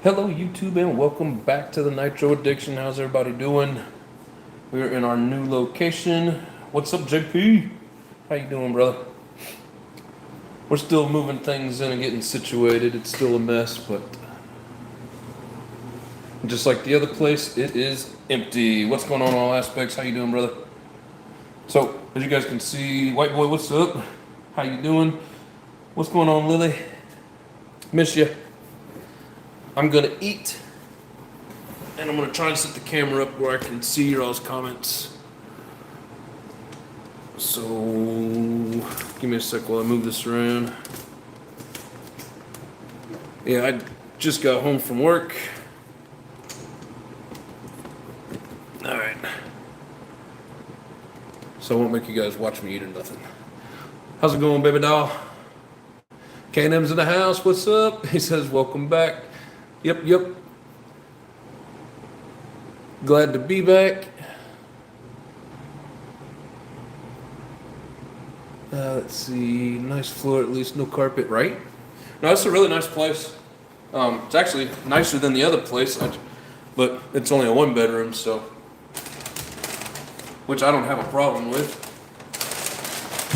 Hello YouTube and welcome back to the Nitro Addiction. How's everybody doing? We're in our new location. What's up, JP? How you doing, brother? We're still moving things in and getting situated. It's still a mess, but just like the other place, it is empty. What's going on in all aspects? How you doing, brother? So, as you guys can see, white boy, what's up? How you doing? What's going on, Lily? Miss you. I'm gonna eat, and I'm gonna try and set the camera up where I can see your all's comments. So, give me a sec while I move this around. Yeah, I just got home from work. All right. So I won't make you guys watch me eat or nothing. How's it going, baby doll? K&M's in the house. What's up? He says, welcome back. Yep. Glad to be back. Let's see. Nice floor, at least no carpet, right? No, it's a really nice place. It's actually nicer than the other place, but it's only a one bedroom, so which I don't have a problem with.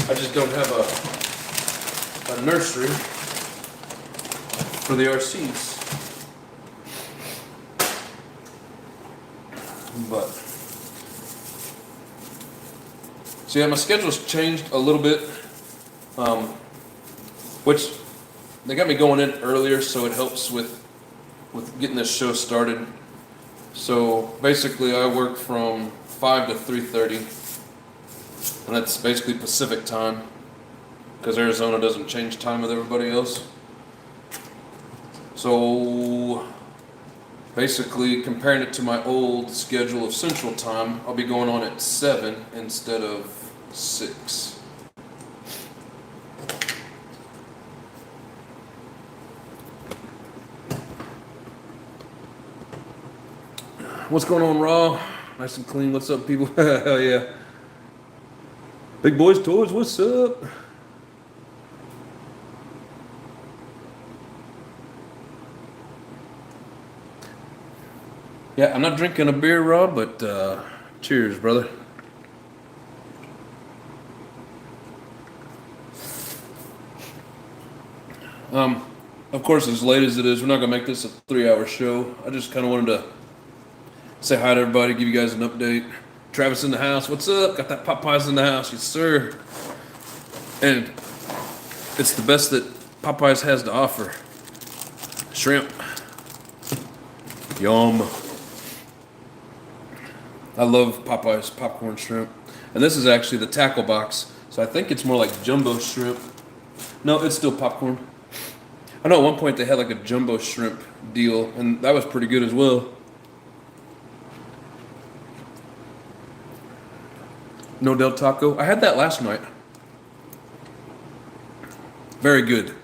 I just don't have a nursery for the RCs. But so yeah, my schedule's changed a little bit, which they got me going in earlier, so it helps with getting this show started. So basically, I work from 5 to 3:30, and that's basically Pacific time, because Arizona doesn't change time with everybody else. So basically, comparing it to my old schedule of Central Time, I'll be going on at 7 instead of 6. What's going on, Raw? Nice and clean. What's up, people? Hell yeah. Big Boys Toys, what's up? Yeah, I'm not drinking a beer, Rob, but cheers, brother. Of course, as late as it is, we're not gonna make this a 3-hour show. I just kind of wanted to say hi to everybody, give you guys an update. Travis in the house, what's up? Got that Popeyes in the house, yes sir. And it's the best that Popeyes has to offer. Shrimp. Yum. I love Popeye's popcorn shrimp. And this is actually the tackle box, so I think it's more like jumbo shrimp. No, it's still popcorn. I know at one point they had like a jumbo shrimp deal, and that was pretty good as well. No Del Taco. I had that last night. Very good.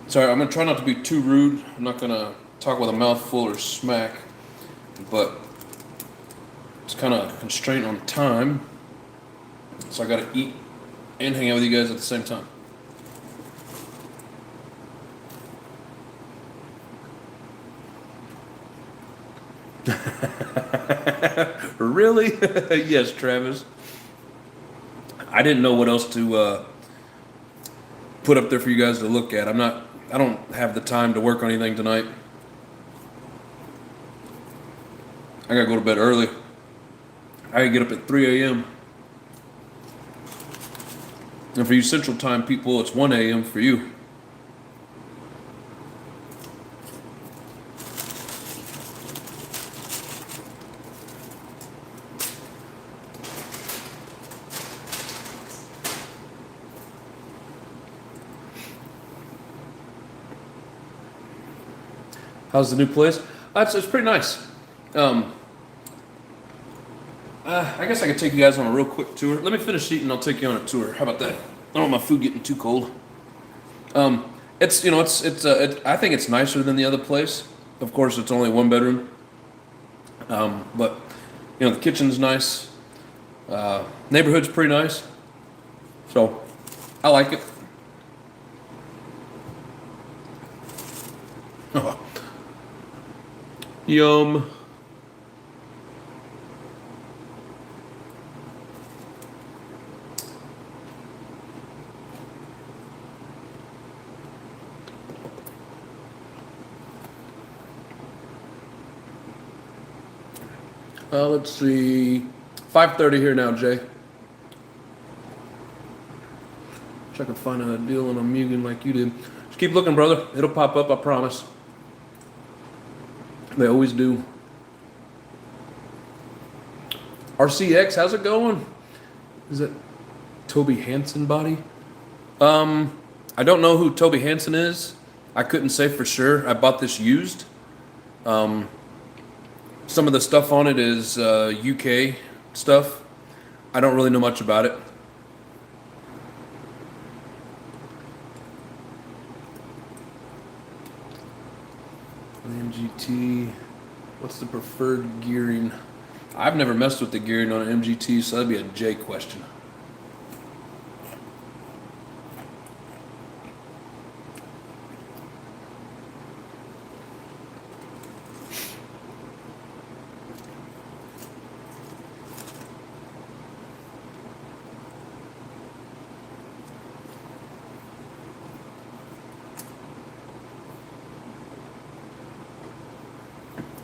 Sorry, I'm gonna try not to be too rude. I'm not gonna talk with a mouthful or smack, but it's kind of constraint on time. So I gotta eat and hang out with you guys at the same time. Really? Yes, Travis. I didn't know what else to put up there for you guys to look at. I don't have the time to work on anything tonight. I gotta go to bed early. I gotta get up at 3 a.m. And for you Central Time people, it's 1 a.m. for you. How's the new place? It's pretty nice. I guess I could take you guys on a real quick tour. Let me finish eating, I'll take you on a tour. How about that? I don't want my food getting too cold. It's I think it's nicer than the other place. Of course, it's only one bedroom. But the kitchen's nice. Neighborhood's pretty nice. So I like it. Oh. Yum. Let's see. 5:30 here now, Jay. Wish I could find a deal on a Mugen like you did. Just keep looking, brother. It'll pop up, I promise. They always do. RCX, how's it going? Is it Toby Hansen body? I don't know who Toby Hansen is. I couldn't say for sure. I bought this used. Some of the stuff on it is UK stuff. I don't really know much about it. MGT, what's the preferred gearing? I've never messed with the gearing on an MGT, so that'd be a J question.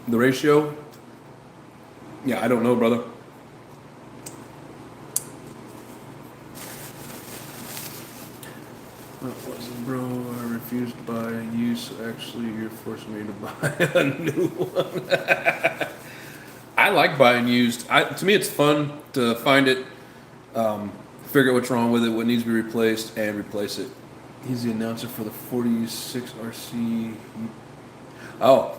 The ratio? Yeah, I don't know, brother. What was it, bro? I refused to buy you, so actually you're forcing me to buy a new one. I like buying used. To me, it's fun to find it, figure out what's wrong with it, what needs to be replaced, and replace it. He's the announcer for the 46 RC. Oh.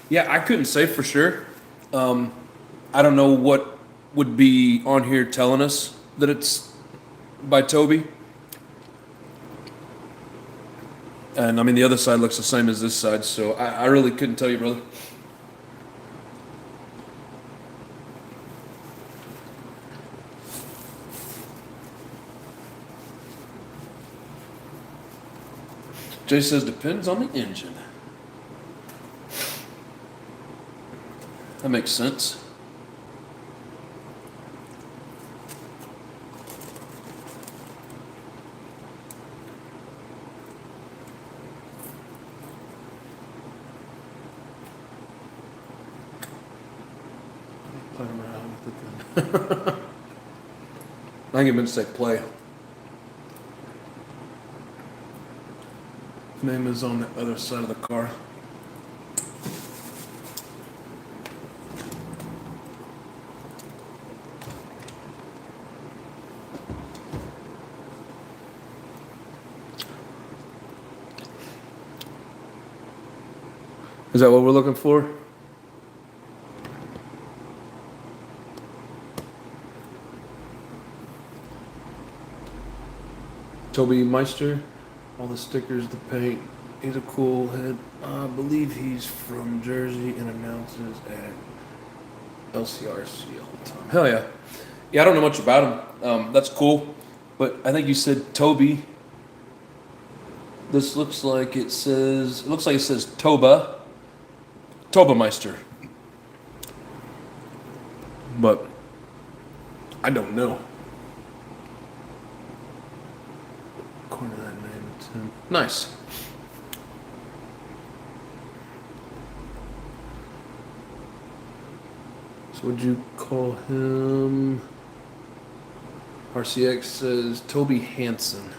Yeah, I couldn't say for sure. I don't know what would be on here telling us that it's by Toby. And I mean, the other side looks the same as this side, so I really couldn't tell you, brother. Jay says, depends on the engine. That makes sense. Play around with it then. I think it meant to say play. His name is on the other side of the car. Is that what we're looking for? Toby Meister, all the stickers, the paint. He's a cool head. I believe he's from Jersey and announces at LCRC all the time. Hell yeah. Yeah, I don't know much about him. That's cool. But I think you said Toby. This looks like it says Toba. Toba Meister. But I don't know. According to that name, it's him. Nice. So would you call him? RCX says Toby Hansen.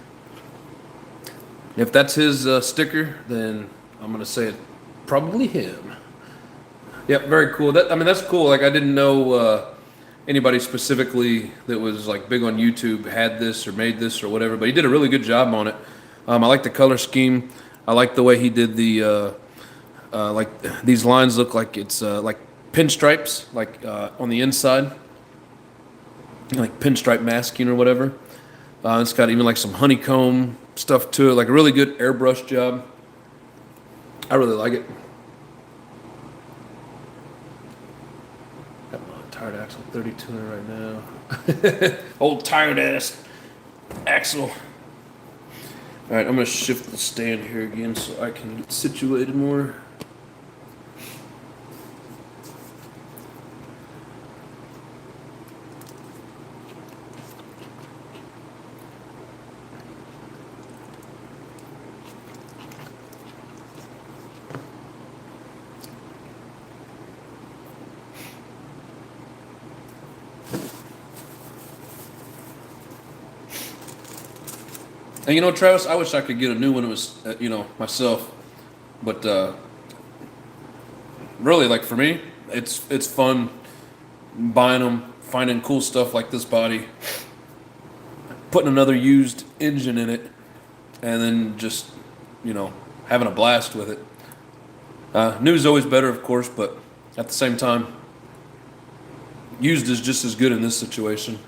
If that's his sticker, then I'm gonna say it probably him. Yep, very cool. That's cool. Like I didn't know anybody specifically that was like big on YouTube had this or made this or whatever, but he did a really good job on it. I like the color scheme. I like the way he did the like these lines look like it's like pinstripes, like on the inside, like pinstripe masking or whatever. It's got even like some honeycomb stuff to it, like a really good airbrush job. I really like it. Tired axle 32 right now. Old tired ass axle. All right, I'm gonna shift the stand here again so I can get situated more. And you know, Travis, I wish I could get a new one. It was, myself. But really, like for me, it's fun buying them, finding cool stuff like this body, putting another used engine in it, and then just having a blast with it. New is always better, of course, but at the same time, used is just as good in this situation.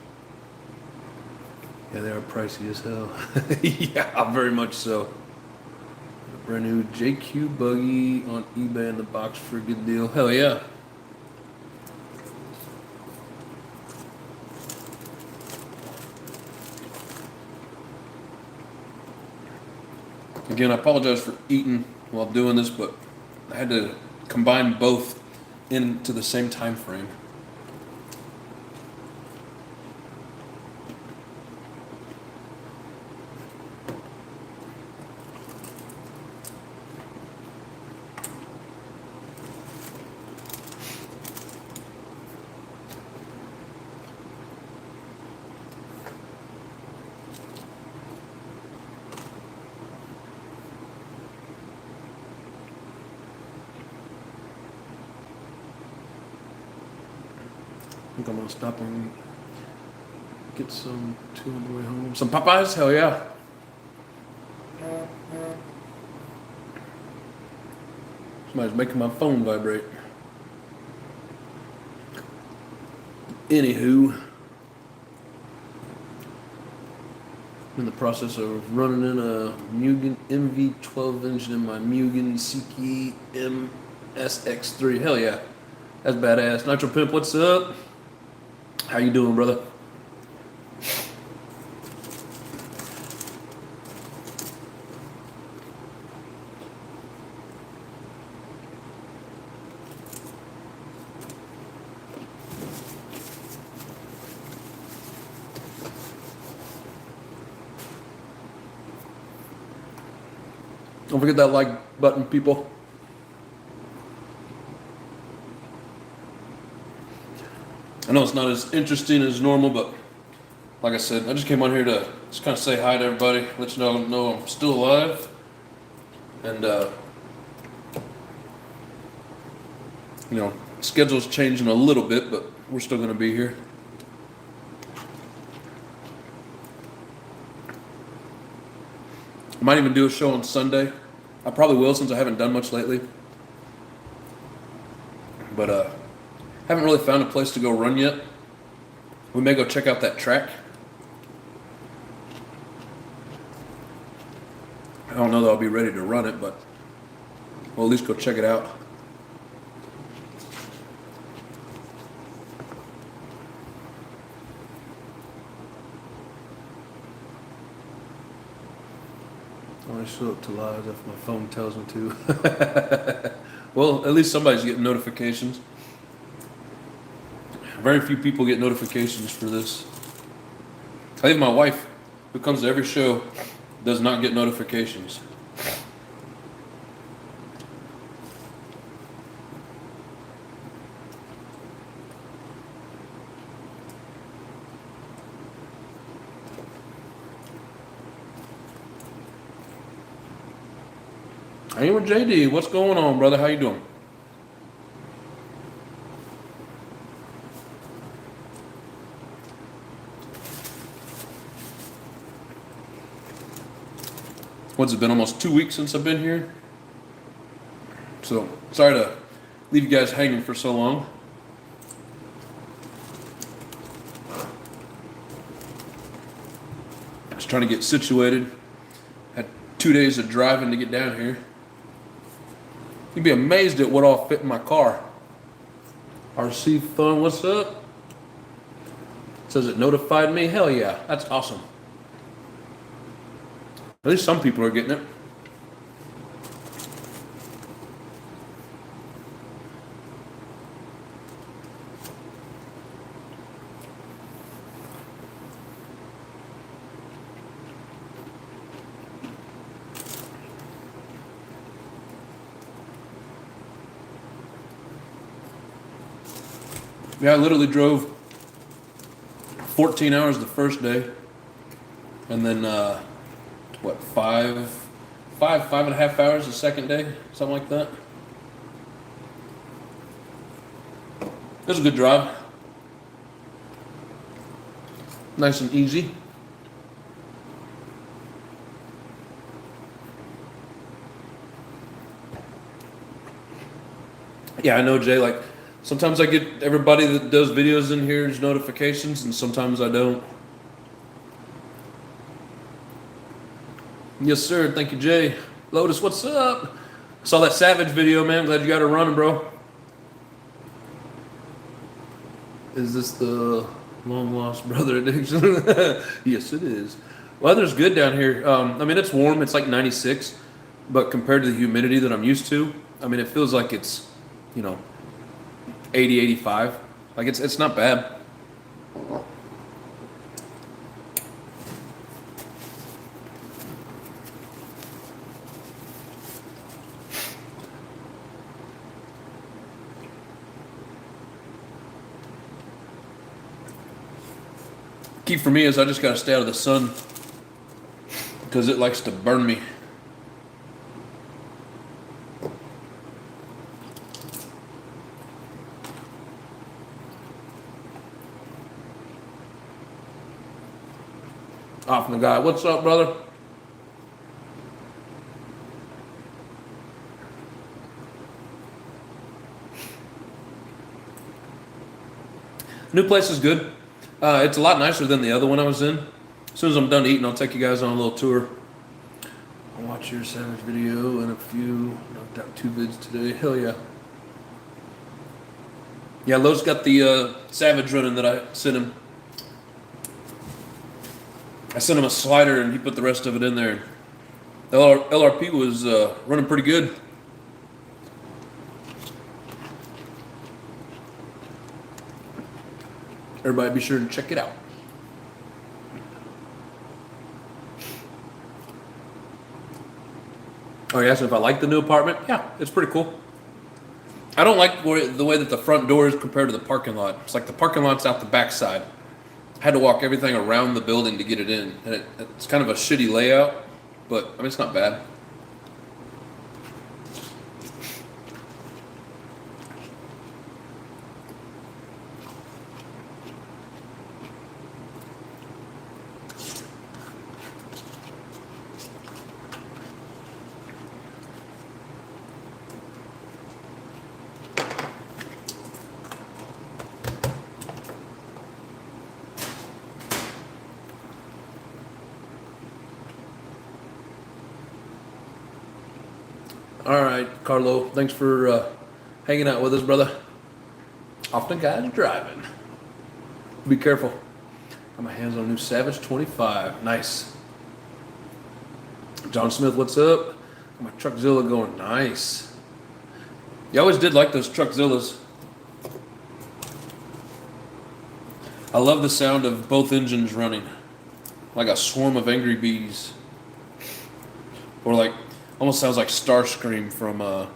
Yeah, they are pricey as hell. Yeah, very much so. A brand new JQ buggy on eBay in the box for a good deal. Hell yeah. Again, I apologize for eating while doing this, but I had to combine both into the same time frame. I think I'm gonna stop and get some two on the way home. Some Popeyes? Hell yeah. Somebody's making my phone vibrate. Anywho, I'm in the process of running in a Mugen MV12 engine in my Mugen CK MSX3. Hell yeah. That's badass. Nitro Pimp, what's up? How you doing, brother? Don't forget that like button, people. I know it's not as interesting as normal, but like I said, I just came on here to just kind of say hi to everybody, let you know I'm still alive, and schedule's changing a little bit, but we're still going to be here. I might even do a show on Sunday. I probably will since I haven't done much lately, but haven't really found a place to go run yet. We may go check out that track. I don't know that I'll be ready to run it, but we'll at least go check it out. I only show up to live if my phone tells me to. Well, at least somebody's getting notifications. Very few people get notifications for this. I think my wife, who comes to every show, does not get notifications. Hey, with JD, what's going on, brother? How you doing? What's it been, almost 2 weeks since I've been here? So, sorry to leave you guys hanging for so long. Just trying to get situated. Had 2 days of driving to get down here. You'd be amazed at what all fit in my car. RC Fun, what's up? Says it notified me. Hell yeah, that's awesome. At least some people are getting it. Yeah, I literally drove 14 hours the first day, and then what, five and a half hours the second day, something like that. It was a good drive, nice and easy. Yeah, I know, Jay. Like, sometimes I get everybody that does videos in here's notifications, and sometimes I don't. Yes, sir. Thank you, Jay. Lotus, what's up? Saw that Savage video, man. Glad you got her running, bro. Is this the long lost brother addiction? Yes, it is. Weather's good down here. I mean, it's warm. It's like 96, but compared to the humidity that I'm used to, I mean, it feels like it's, 80, 85. Like, it's not bad. Key for me is I just got to stay out of the sun because it likes to burn me. Off the guy. What's up, brother? New place is good. It's a lot nicer than the other one I was in. As soon as I'm done eating, I'll take you guys on a little tour. I'll watch your Savage video and a few. Knocked out 2 vids today. Hell yeah. Yeah, Lowe's got the Savage running that I sent him. I sent him a slider and he put the rest of it in there. LRP was running pretty good. Everybody be sure to check it out. Oh, you asked me if I like the new apartment? Yeah, it's pretty cool. I don't like the way that the front door is compared to the parking lot. It's like the parking lot's out the back side. I had to walk everything around the building to get it in. And it's kind of a shitty layout, but I mean, it's not bad. All right, Carlo, thanks for hanging out with us, brother. Off the guys driving. Be careful. Got my hands on a new Savage 25. Nice. John Smith, what's up? Got my Truckzilla going. Nice. You always did like those Truckzillas. I love the sound of both engines running. Like a swarm of angry bees. Or like, almost sounds like Starscream from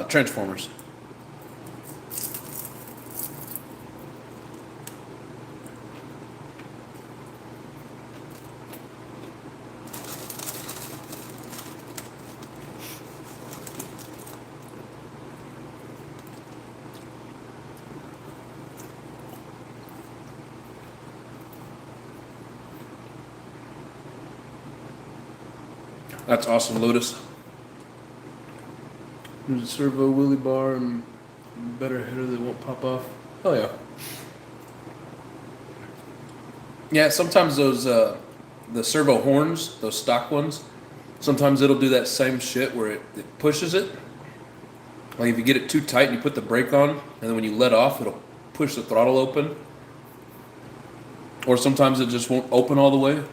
Transformers. That's awesome, Lotus. There's a servo wheelie bar and better header that won't pop off. Oh yeah. Yeah, sometimes those the servo horns, those stock ones, sometimes it'll do that same shit where it pushes it. Like if you get it too tight and you put the brake on, and then when you let off, it'll push the throttle open. Or sometimes it just won't open all the way.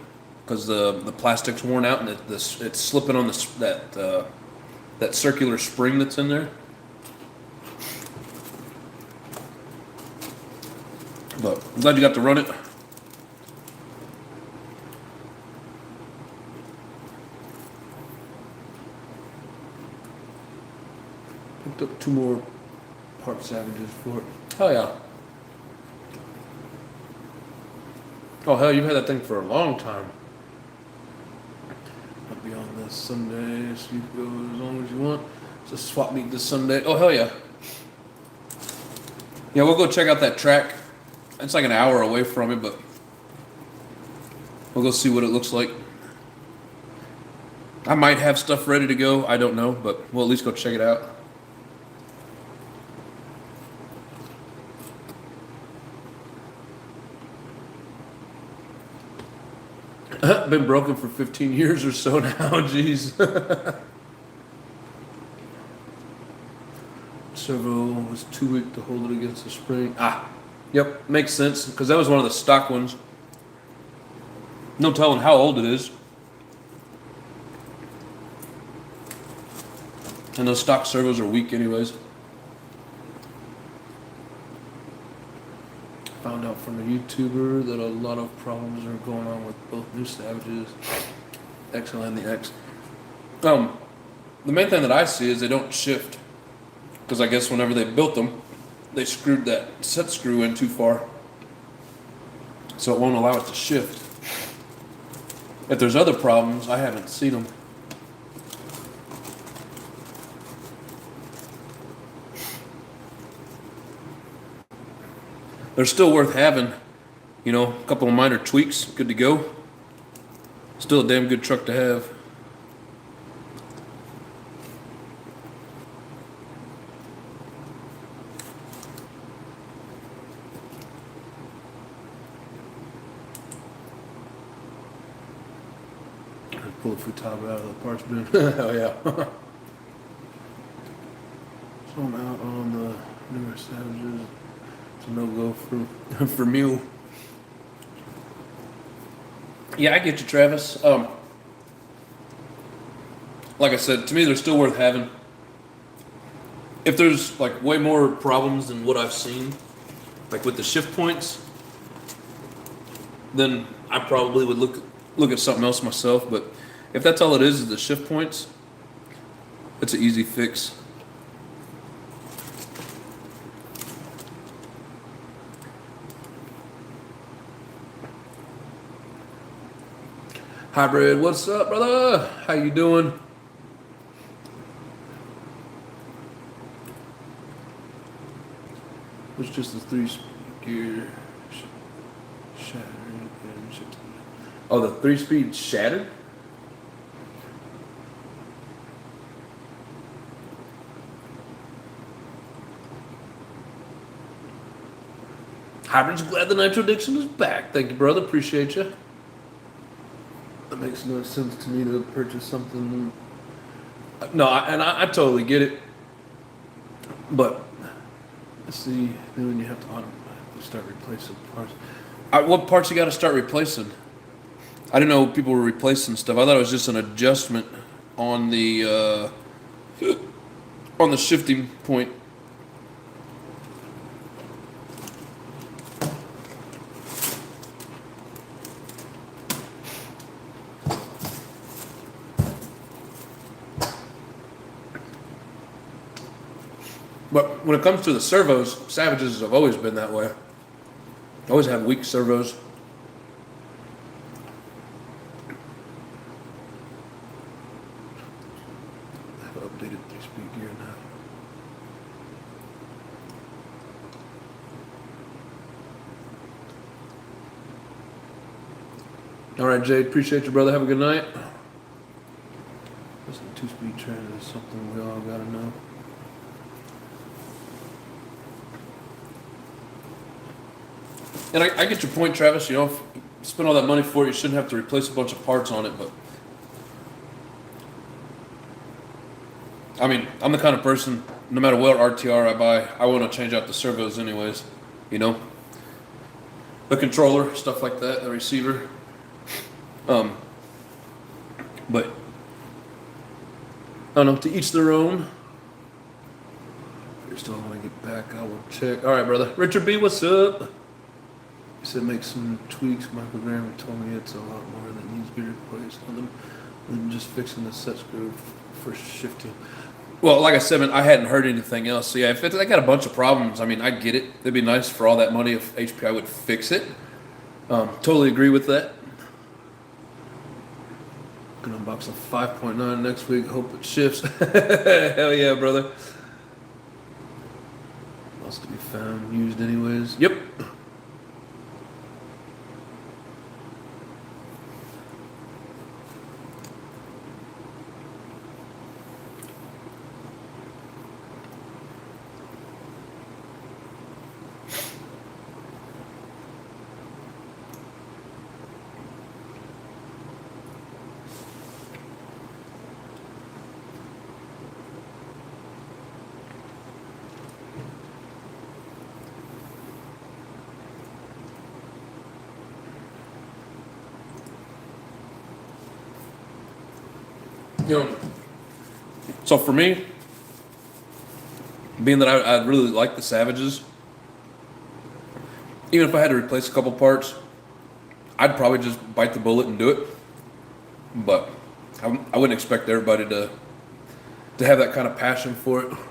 because the plastic's worn out and it's slipping on that circular spring that's in there. But I'm glad you got to run it. Picked up 2 more Park Savages for it. Hell yeah. Oh hell, you've had that thing for a long time. I'll be on this Sunday, so you can go as long as you want. Just swap meet this Sunday. Oh hell yeah. Yeah, we'll go check out that track. It's like an hour away from it, but we'll go see what it looks like. I might have stuff ready to go. I don't know, but we'll at least go check it out. Been broken for 15 years or so now. Jeez. Servo was too weak to hold it against the spring. Yep, makes sense, because that was one of the stock ones. No telling how old it is. And those stock servos are weak anyways. Found out from a YouTuber that a lot of problems are going on with both new Savages, XL and the X. The main thing that I see is they don't shift. Because I guess whenever they built them, they screwed that set screw in too far. So it won't allow it to shift. If there's other problems, I haven't seen them. They're still worth having. You know, a couple of minor tweaks, good to go. Still a damn good truck to have. Pull the Futaba out of the parts bin. Hell yeah. So I'm out on the newer Savages. It's a no-go for Mule. Yeah, I get you, Travis. Like I said, to me, they're still worth having. If there's like way more problems than what I've seen, like with the shift points, then I probably would look at something else myself. But if that's all it is the shift points, it's an easy fix. Hybrid, what's up, brother? How you doing? It's just the 3-speed gear shattered and shifted. Oh, the 3-speed shattered? Hybrid's glad the Nitro Addiction is back. Thank you, brother. Appreciate you. That makes no sense to me to purchase something. No, I totally get it. But let's see, then you have to start replacing parts. What parts you got to start replacing? I didn't know people were replacing stuff. I thought it was just an adjustment on the shifting point. But when it comes to the servos, Savages have always been that way. Always have weak servos. I have updated 3-speed gear now. All right, Jade, appreciate you, brother. Have a good night. Listen, 2-speed trans is something we all gotta know. And I get your point, Travis. You know, if you spend all that money for it, you shouldn't have to replace a bunch of parts on it. But I mean, I'm the kind of person, no matter what RTR I buy, I want to change out the servos anyways. You know, the controller, stuff like that, the receiver. But I don't know, to each their own. If you're still want to get back, I will check. All right, brother. Richard B, what's up? He said make some tweaks. Michael Graham told me it's a lot more that needs to be replaced on them than just fixing the set screw for shifting. Well, like I said, man, I hadn't heard anything else. So yeah, if they got a bunch of problems, I mean, I get it. It'd be nice for all that money if HPI would fix it. Totally agree with that. Gonna unbox a 5.9 next week. Hope it shifts. Hell yeah, brother. Lots to be found, used anyways. Yep. You know, so for me, being that I really like the Savages, even if I had to replace a couple parts, I'd probably just bite the bullet and do it. But I wouldn't expect everybody to have that kind of passion for it. Just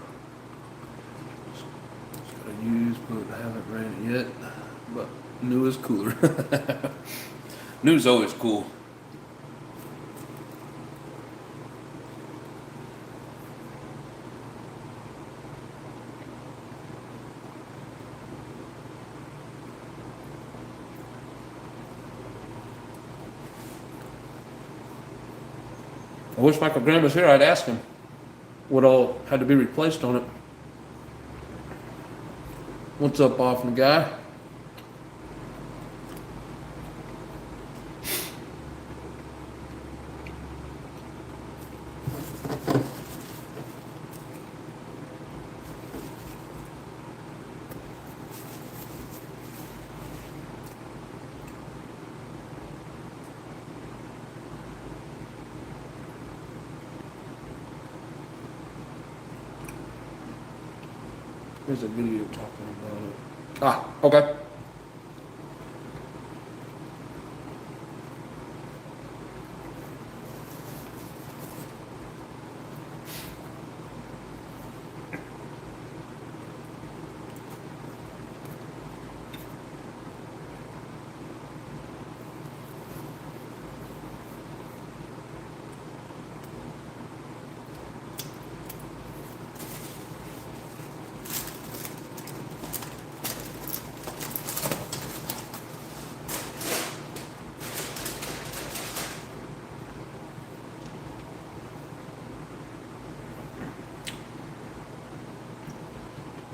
gotta use, but I haven't ran it yet. But new is cooler. New's always cool. I wish Michael Graham was here. I'd ask him what all had to be replaced on it. What's up, Hoffman guy? There's a video talking about it. Ah, okay.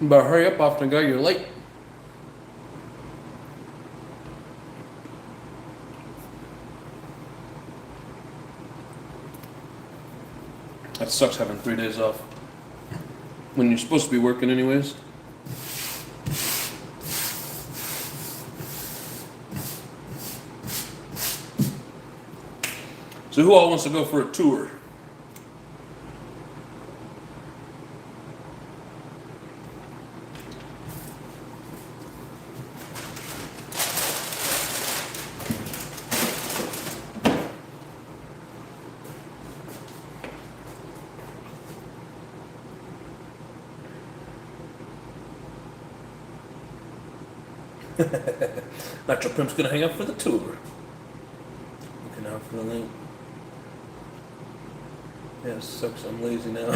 But hurry up, Hoffman guy, you're late. That sucks having 3 days off when you're supposed to be working anyways. So who all wants to go for a tour? Nitro Pimp's gonna hang up for the tour. Looking out for the link. Yeah, it sucks. I'm lazy now.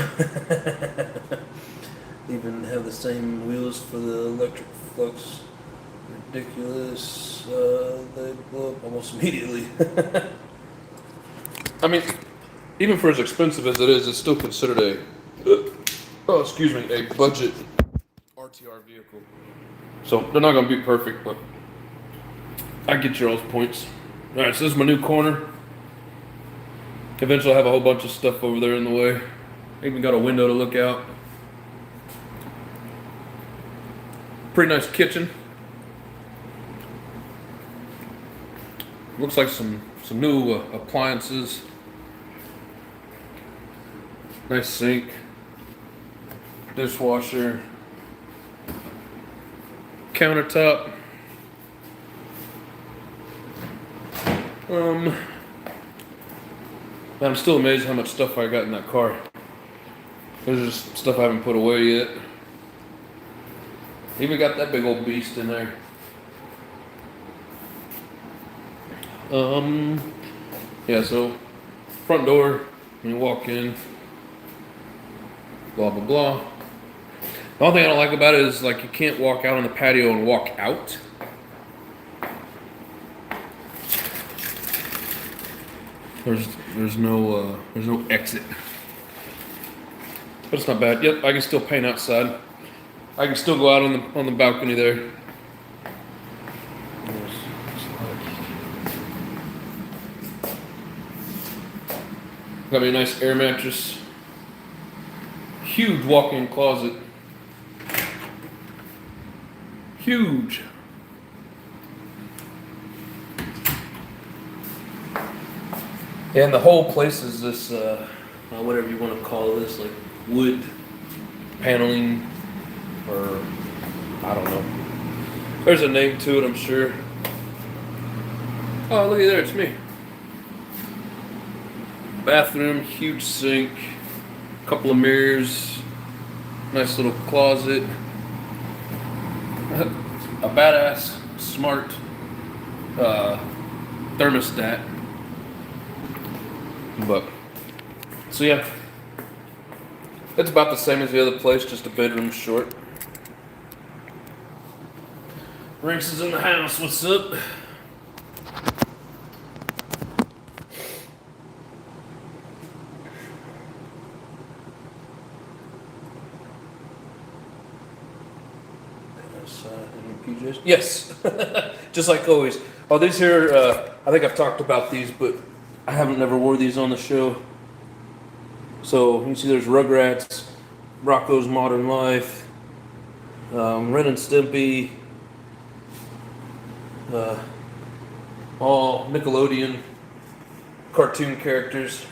Even have the same wheels for the electric flux. Ridiculous. They blow up almost immediately. I mean, even for as expensive as it is, it's still considered a a budget RTR vehicle. So they're not going to be perfect, but I get your all's points. All right, so this is my new corner. Eventually I'll have a whole bunch of stuff over there in the way. I even got a window to look out. Pretty nice kitchen. Looks like some new appliances. Nice sink, dishwasher, countertop. I'm still amazed how much stuff I got in that car. There's just stuff I haven't put away yet. Even got that big old beast in there. Yeah, so front door, when you walk in, blah, blah, blah. The only thing I don't like about it is like you can't walk out on the patio and walk out. There's no exit. But it's not bad. Yep, I can still paint outside. I can still go out on the balcony there. Got me a nice air mattress. Huge walk-in closet. Huge. And the whole place is this, whatever you want to call this, like wood paneling, or I don't know. There's a name to it, I'm sure. Oh, looky there, it's me. Bathroom, huge sink, couple of mirrors, nice little closet, a badass smart thermostat. But so yeah, it's about the same as the other place, just a bedroom short. Rinks is in the house. What's up? PJs? Yes, just like always. Oh, these here, I think I've talked about these, but I haven't never wore these on the show. So you can see there's Rugrats, Rocco's Modern Life, Ren and Stimpy, all Nickelodeon cartoon characters.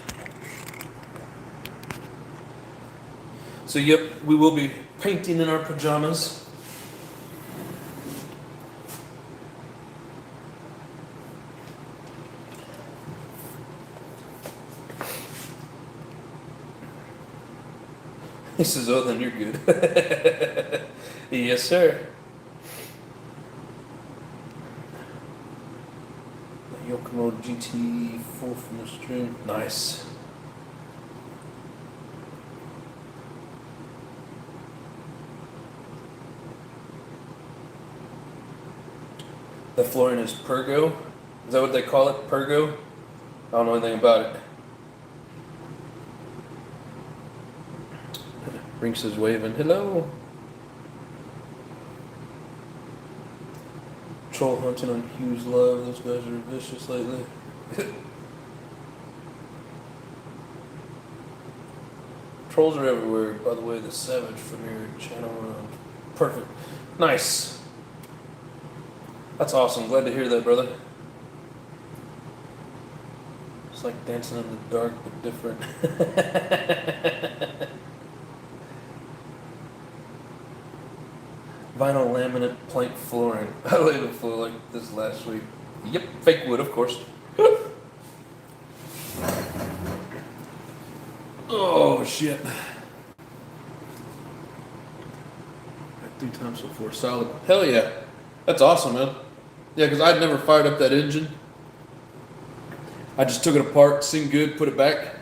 So yep, we will be painting in our pajamas. He says, oh, then you're good. Yes, sir. Yokomo GT4 from the stream. Nice. The flooring is Pergo. Is that what they call it? Pergo? I don't know anything about it. Rinks is waving. Hello. Troll hunting on Hughes Love. Those guys are vicious lately. Trolls are everywhere. By the way, the Savage from your channel. Perfect. Nice. That's awesome. Glad to hear that, brother. It's like dancing in the dark, but different. Vinyl laminate plank flooring. I laid the floor like this last week. Yep, fake wood, of course. Oh shit! 3 times so far, solid. Hell yeah, that's awesome, man. Yeah, because I'd never fired up that engine. I just took it apart, seemed good, put it back.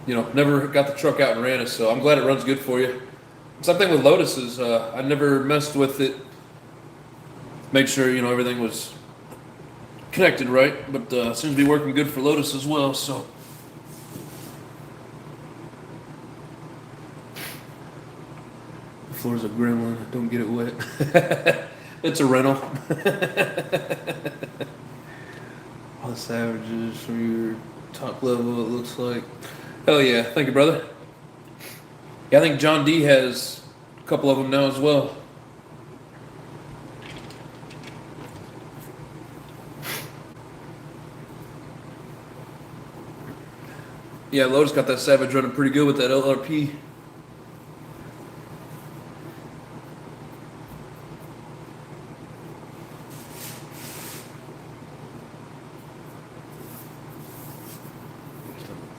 Never got the truck out and ran it, so I'm glad it runs good for you. Same thing with Lotuses. I never messed with it. Make sure everything was connected right, but seems to be working good for Lotus as well. So the floor's a gremlin. Don't get it wet. It's a rental. All the Savages from your top level. It looks like. Hell yeah! Thank you, brother. Yeah, I think John D has a couple of them now as well. Yeah, Lotus got that Savage running pretty good with that LRP.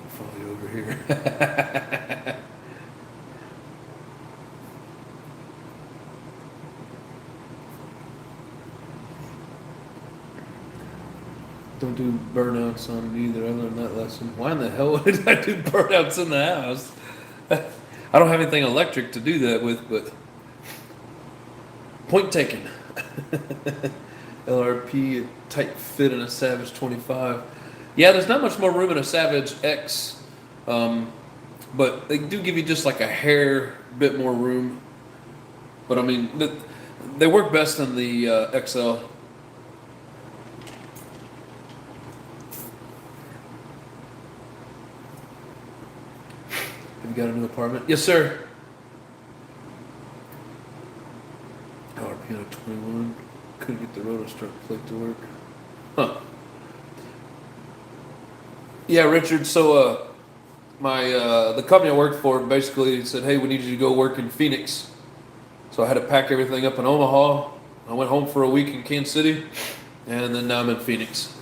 Follow you over here. Don't do burnouts on it either. I learned that lesson. Why in the hell would I do burnouts in the house? I don't have anything electric to do that with, but point taken. LRP, tight fit in a Savage 25. Yeah, there's not much more room in a Savage X, but they do give you just like a hair bit more room. But I mean, they work best in the XL. Have you got a new apartment? Yes, sir. LRP on a 21. Couldn't get the rotor strut plate to work. Huh. Yeah, Richard. So, the company I worked for basically said, "Hey, we need you to go work in Phoenix." So I had to pack everything up in Omaha. I went home for a week in Kansas City, and then now I'm in Phoenix.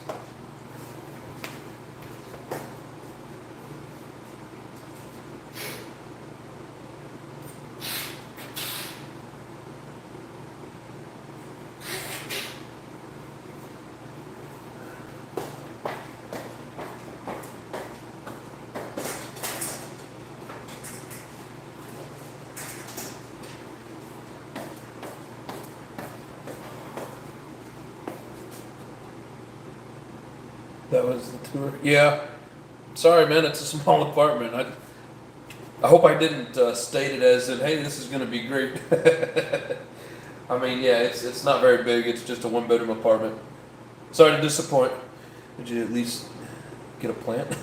That was the tour. Yeah. Sorry, man. It's a small apartment. I hope I didn't state it as in, hey, this is going to be great. I mean, yeah, it's not very big. It's just a one-bedroom apartment. Sorry to disappoint. Did you at least get a plant?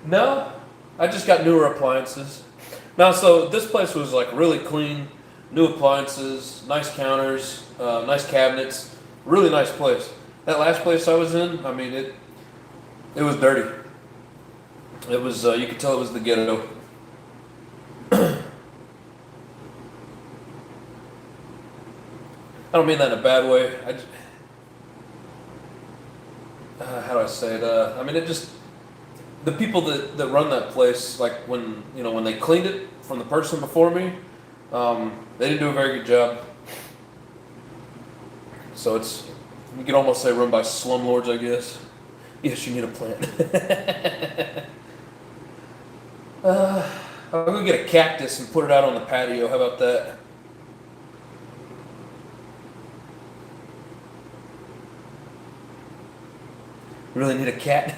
No, I just got newer appliances. Now, so this place was like really clean, new appliances, nice counters, nice cabinets, really nice place. That last place I was in, I mean, it was dirty. It was, you could tell it was the ghetto. I don't mean that in a bad way. How do I say it? I mean, it just, the people that run that place, like when they cleaned it from the person before me, they didn't do a very good job. So it's, you could almost say run by slumlords, I guess. Yes, you need a plant. I'll go get a cactus and put it out on the patio. How about that? Really need a cat?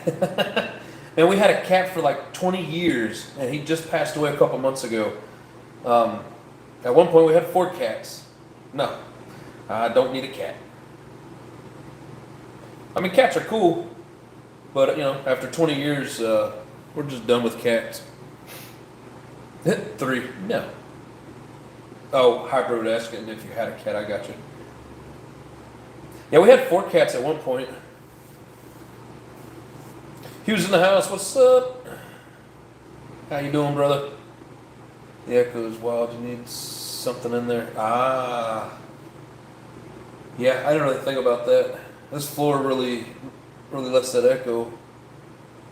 And we had a cat for like 20 years, and he just passed away a couple months ago. At one point, we had 4 cats. No, I don't need a cat. I mean, cats are cool, but after 20 years, we're just done with cats. 3, no. Oh, Hybrid asking if you had a cat. I got you. Yeah, we had 4 cats at one point. He was in the house. What's up? How you doing, brother? The echo is wild. You need something in there. Ah. Yeah, I didn't really think about that. This floor really lets that echo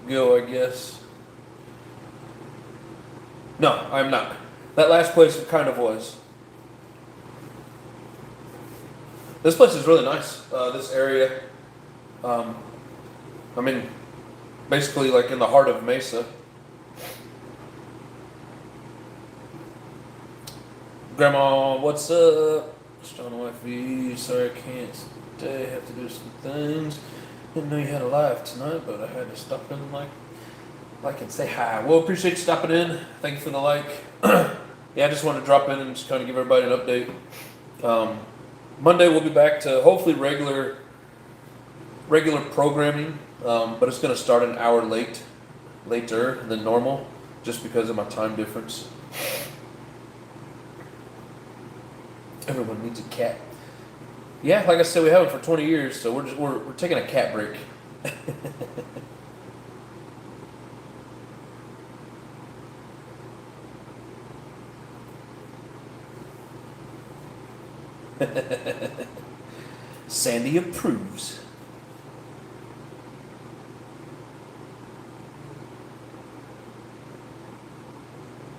go, I guess. No, I'm not. That last place kind of was. This place is really nice. This area. I mean, basically like in the heart of Mesa. Grandma, what's up? Strong wifey, sorry I can't stay. Have to do some things. Didn't know you had a live tonight, but I had to stop in like and say hi. Well, appreciate you stopping in. Thank you for the like. Yeah, I just wanted to drop in and just kind of give everybody an update. Monday we'll be back to hopefully regular programming, but it's going to start an hour later than normal, just because of my time difference. Everyone needs a cat. Yeah, like I said, we haven't for 20 years, so we're taking a cat break. Sandy approves.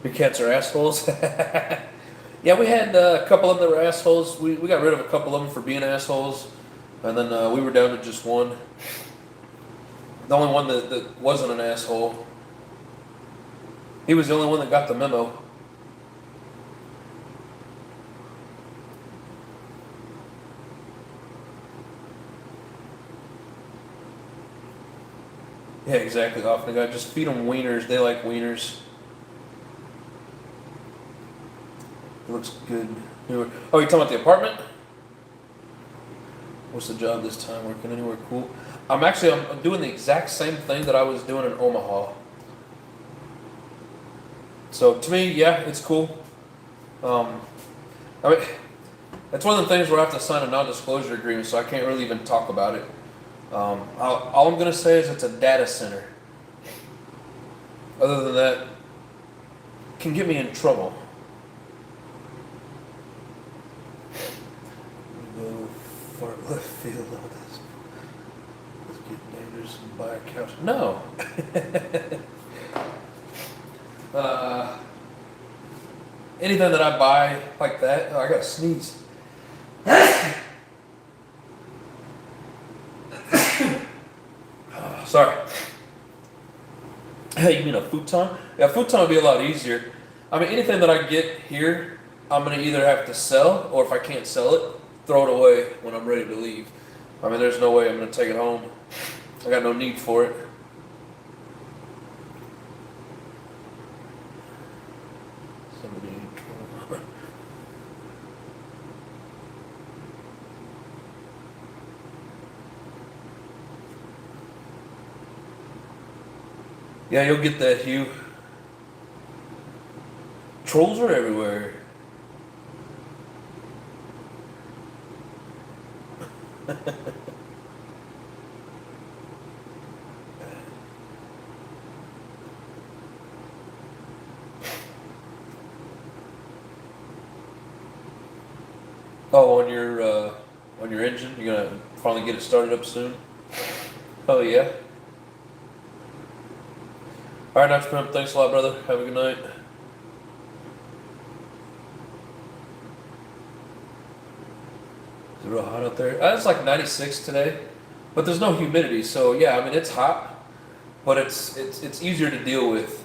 Your cats are assholes? Yeah, we had a couple of them that were assholes. We got rid of a couple of them for being assholes. And then we were down to just one. The only one that wasn't an asshole. He was the only one that got the memo. Yeah, exactly. Often the guy just feed them wieners. They like wieners. It looks good. Oh, you talking about the apartment? What's the job this time? Working anywhere cool? I'm doing the exact same thing that I was doing in Omaha. So to me, yeah, it's cool. I mean, that's one of the things where I have to sign a non-disclosure agreement, so I can't really even talk about it. All I'm gonna say is it's a data center. Other than that, it can get me in trouble. Go far left field on this. Let's get dangerous and buy a couch. No. Anything that I buy like that, I gotta sneeze. Sorry. Hey, you mean a futon? Yeah, a futon would be a lot easier. I mean, anything that I get here, I'm gonna either have to sell, or if I can't sell it, throw it away when I'm ready to leave. I mean, there's no way I'm gonna take it home. I got no need for it. Somebody in trouble. Yeah, you'll get that, Hugh. Trolls are everywhere. Oh, on your engine, you're gonna finally get it started up soon. Oh yeah. All right, Dr. Pimp. Thanks a lot, brother. Have a good night. Is it real hot out there? It's like 96 today, but there's no humidity, so yeah. I mean, it's hot, but it's easier to deal with.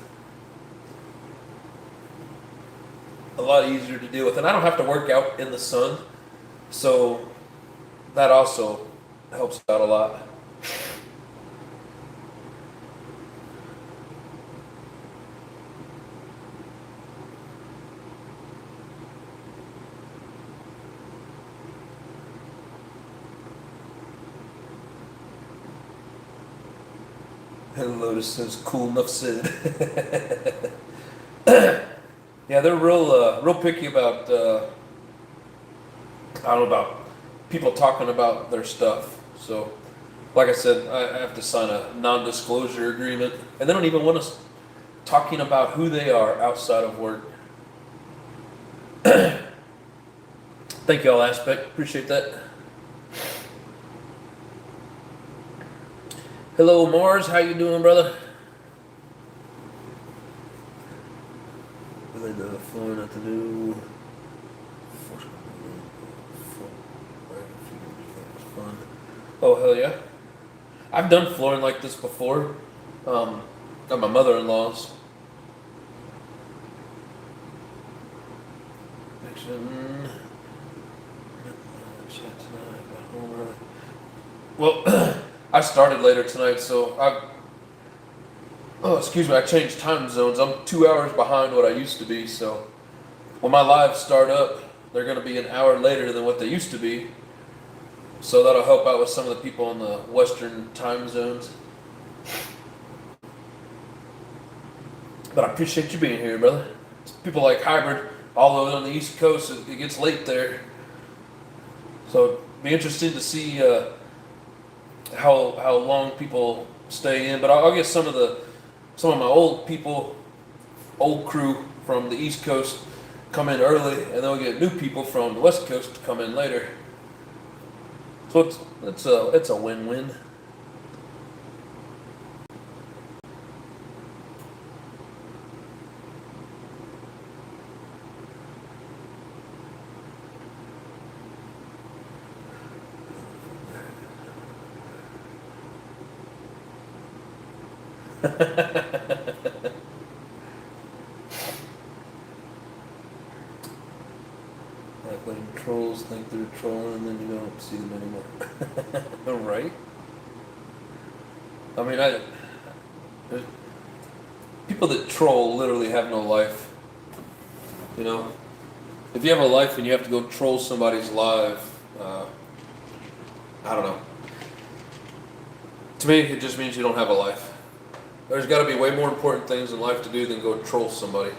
A lot easier to deal with, and I don't have to work out in the sun, so that also helps out a lot. And Lotus says, "Cool enough said." Yeah, they're real picky about. I don't know about people talking about their stuff. So, like I said, I have to sign a non-disclosure agreement, and they don't even want us talking about who they are outside of work. Thank you all, Aspect. Appreciate that. Hello, Mars. How you doing, brother? Really the flowing at the new. Fun. Oh hell yeah! I've done flooring like this before. At my mother-in-law's. Well, I started later tonight, so I changed time zones. I'm 2 hours behind what I used to be, so when my lives start up, they're going to be an hour later than what they used to be. So that'll help out with some of the people in the Western time zones. But I appreciate you being here, brother. People like hybrid all over on the East Coast, it gets late there. So be interested to see how long people stay in. But I'll get some of my old people, old crew from the East Coast, come in early, and then we'll get new people from the West Coast to come in later. So it's a win-win. Like when trolls think they're trolling and then you don't see them anymore. Right? I mean, there's people that troll literally have no life. You know? If you have a life and you have to go troll somebody's life, I don't know. To me, it just means you don't have a life. There's got to be way more important things in life to do than go troll somebody.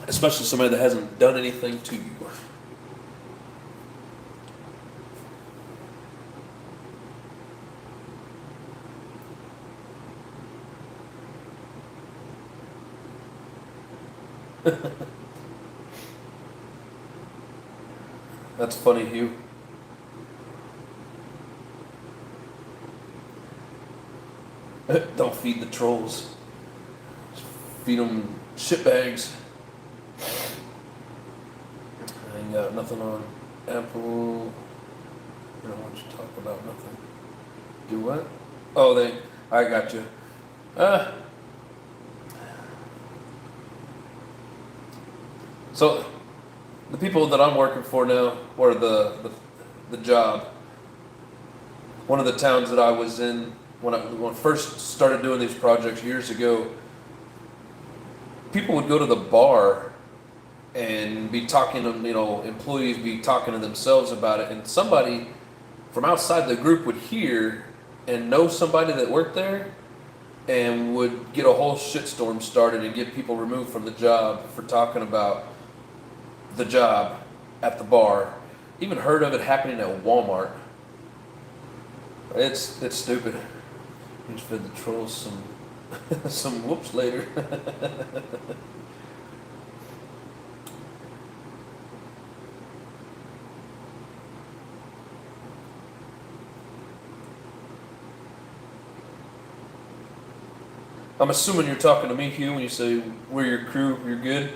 Especially somebody that hasn't done anything to you. That's funny, Hugh. Don't feed the trolls. Just feed them shitbags. I ain't got nothing on Apple. I don't want you to talk about nothing. Do what? Oh, I got you. So, the people that I'm working for now, or the job, one of the towns that I was in when I first started doing these projects years ago, people would go to the bar and be talking to, employees be talking to themselves about it, and somebody from outside the group would hear and know somebody that worked there and would get a whole shitstorm started and get people removed from the job for talking about the job at the bar. Even heard of it happening at Walmart. It's stupid. You just fed the trolls some whoops later. I'm assuming you're talking to me, Hugh, when you say we're your crew, you're good.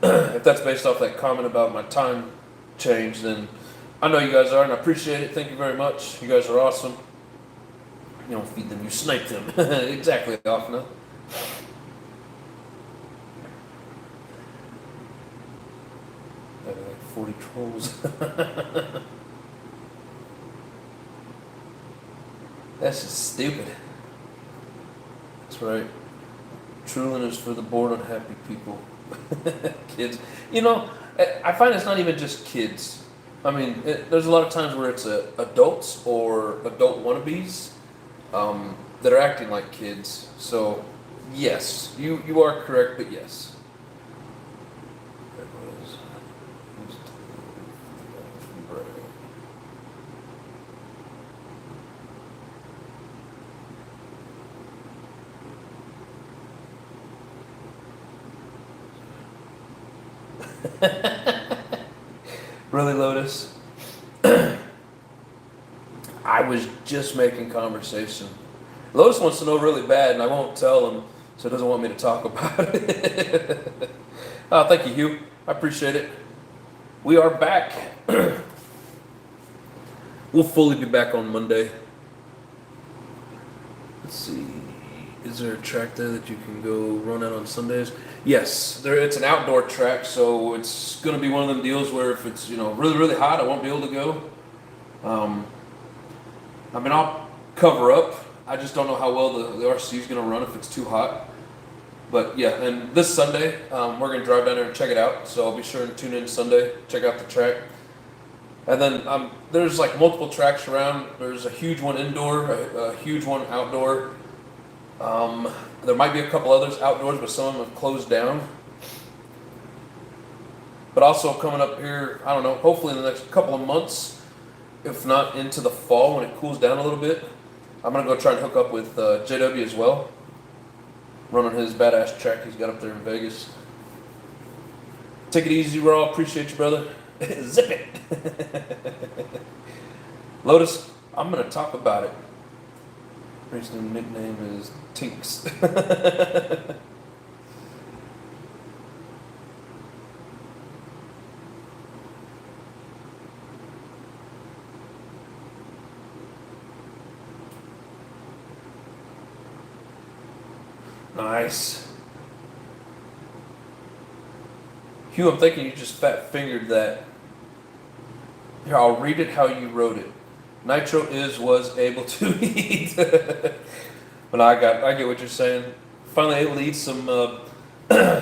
If that's based off that comment about my time change, then I know you guys are, and I appreciate it. Thank you very much. You guys are awesome. You don't feed them, you snipe them. Exactly, Offna. I have like 40 trolls. That's just stupid. That's right. Trolling is for the bored, unhappy people. Kids. I find it's not even just kids. I mean, there's a lot of times where it's adults or adult wannabes that are acting like kids. So, yes, you are correct, but yes. Really, Lotus? I was just making conversation. Lotus wants to know really bad, and I won't tell him, so he doesn't want me to talk about it. Oh, thank you, Hugh. I appreciate it. We are back. We'll fully be back on Monday. Let's see. Is there a track there that you can go run out on Sundays? Yes, it's an outdoor track, so it's going to be one of them deals where if it's really, really hot, I won't be able to go. I'll cover up. I just don't know how well the RC is going to run if it's too hot. But yeah, and this Sunday, we're going to drive down there and check it out. So I'll be sure to tune in Sunday, check out the track. And then there's like multiple tracks around. There's a huge one indoor, a huge one outdoor. There might be a couple others outdoors, but some of them have closed down. But also coming up here, I don't know, hopefully in the next couple of months, if not into the fall when it cools down a little bit, I'm going to go try and hook up with JW as well. running his badass track he's got up there in Vegas. Take it easy, Raw. Appreciate you, brother. Zip it. Lotus, I'm going to talk about it. His new nickname is Tinks. Nice. Hugh, I'm thinking you just fat fingered that. Here, I'll read it how you wrote it. Nitro was able to eat. But I get what you're saying. Finally able to eat some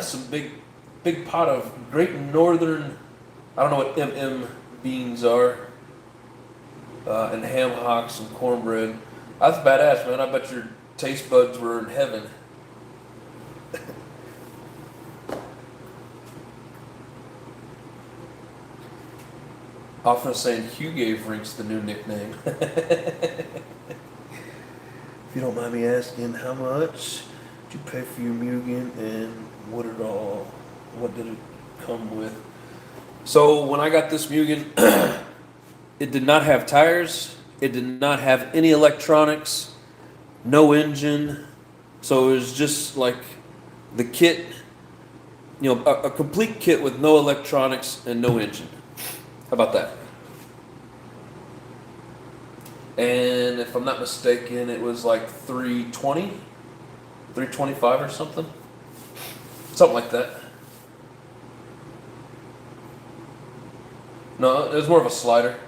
some big pot of Great Northern, I don't know what beans are, and ham hocks and cornbread. That's badass, man. I bet your taste buds were in heaven. Often saying Hugh gave Rinks the new nickname. If you don't mind me asking, how much did you pay for your Mugen and what did it come with? So when I got this Mugen, it did not have tires, it did not have any electronics, no engine. So it was just like the kit, a complete kit with no electronics and no engine. How about that? And if I'm not mistaken, it was like 320, 325 or something. Something like that. No, it was more of a slider.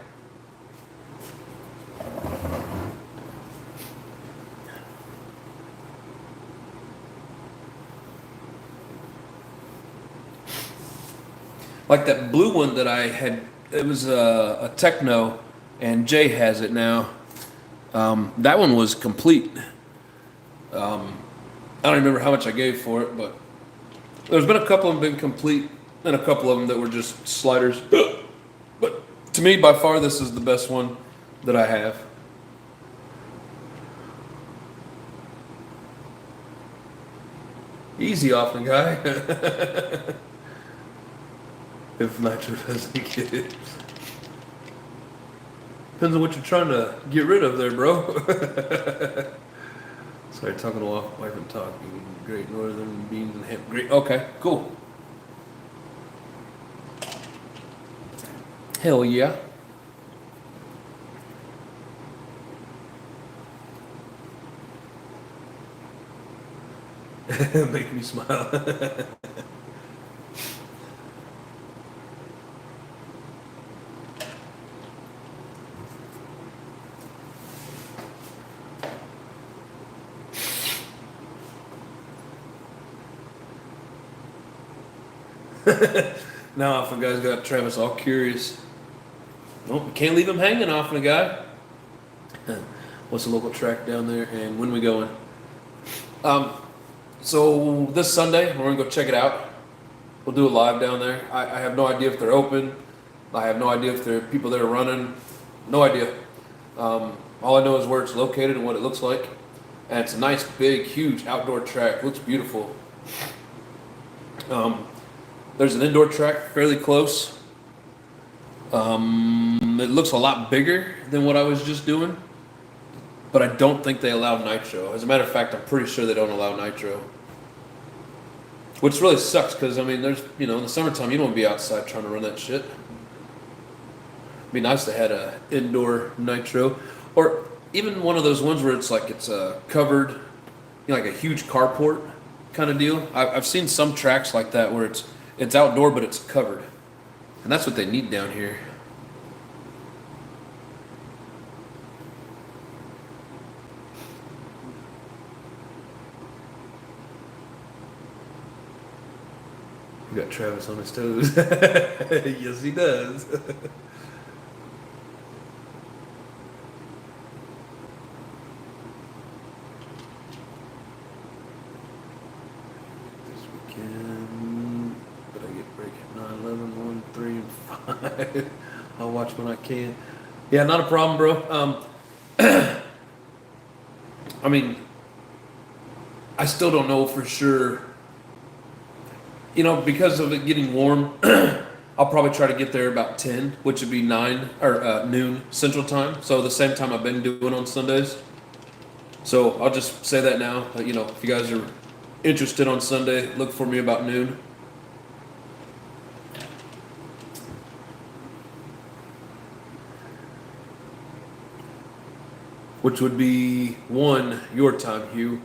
Like that blue one that I had. It was a Techno, and Jay has it now. That one was complete. I don't remember how much I gave for it, but there's been a couple of them been complete, and a couple of them that were just sliders. But to me, by far, this is the best one that I have. Easy off the guy. If Nitro doesn't get it. Depends on what you're trying to get rid of there, bro. Sorry, talking to wife and talking. Great Northern beans and ham. Great. Okay, cool. Hell yeah. Make me smile. Now, if a guy's got Travis all curious, nope, you can't leave him hanging off on a guy. What's the local track down there, and when we going? So this Sunday, we're gonna go check it out. We'll do a live down there. I have no idea if they're open. I have no idea if there are people there running. No idea. All I know is where it's located and what it looks like. And it's a nice, big, huge outdoor track. Looks beautiful. There's an indoor track fairly close. It looks a lot bigger than what I was just doing, but I don't think they allow nitro. As a matter of fact, I'm pretty sure they don't allow nitro, which really sucks because, I mean, there's, in the summertime, you don't want to be outside trying to run that shit. It'd be nice to have a indoor nitro, or even one of those ones where it's like it's covered, like a huge carport kind of deal. I've seen some tracks like that where it's outdoor but it's covered, and that's what they need down here. You got Travis on his toes. Yes, he does. I'll watch when I can. Yeah, not a problem, bro. I mean, I still don't know for sure. You know, because of it getting warm, I'll probably try to get there about 10, which would be 9 or noon Central Time. So the same time I've been doing on Sundays. So I'll just say that now. You know, if you guys are interested on Sunday, look for me about noon. Which would be 1 your time, Hugh.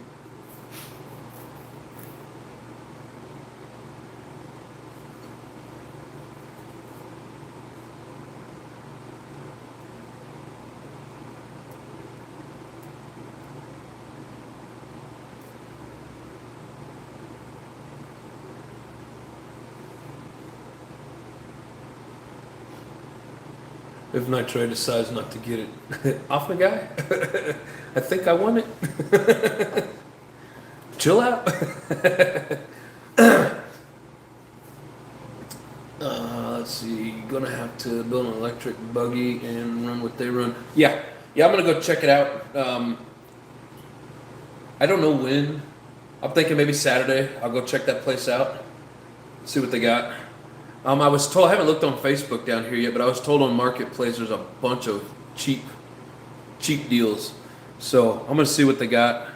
If Nitro decides not to get it off my guy, I think I want it. Chill out. Let's see. You're gonna have to build an electric buggy and run what they run. Yeah, I'm gonna go check it out. I don't know when. I'm thinking maybe Saturday. I'll go check that place out. See what they got. I was told, I haven't looked on Facebook down here yet, but I was told on Marketplace there's a bunch of cheap deals. So I'm gonna see what they got.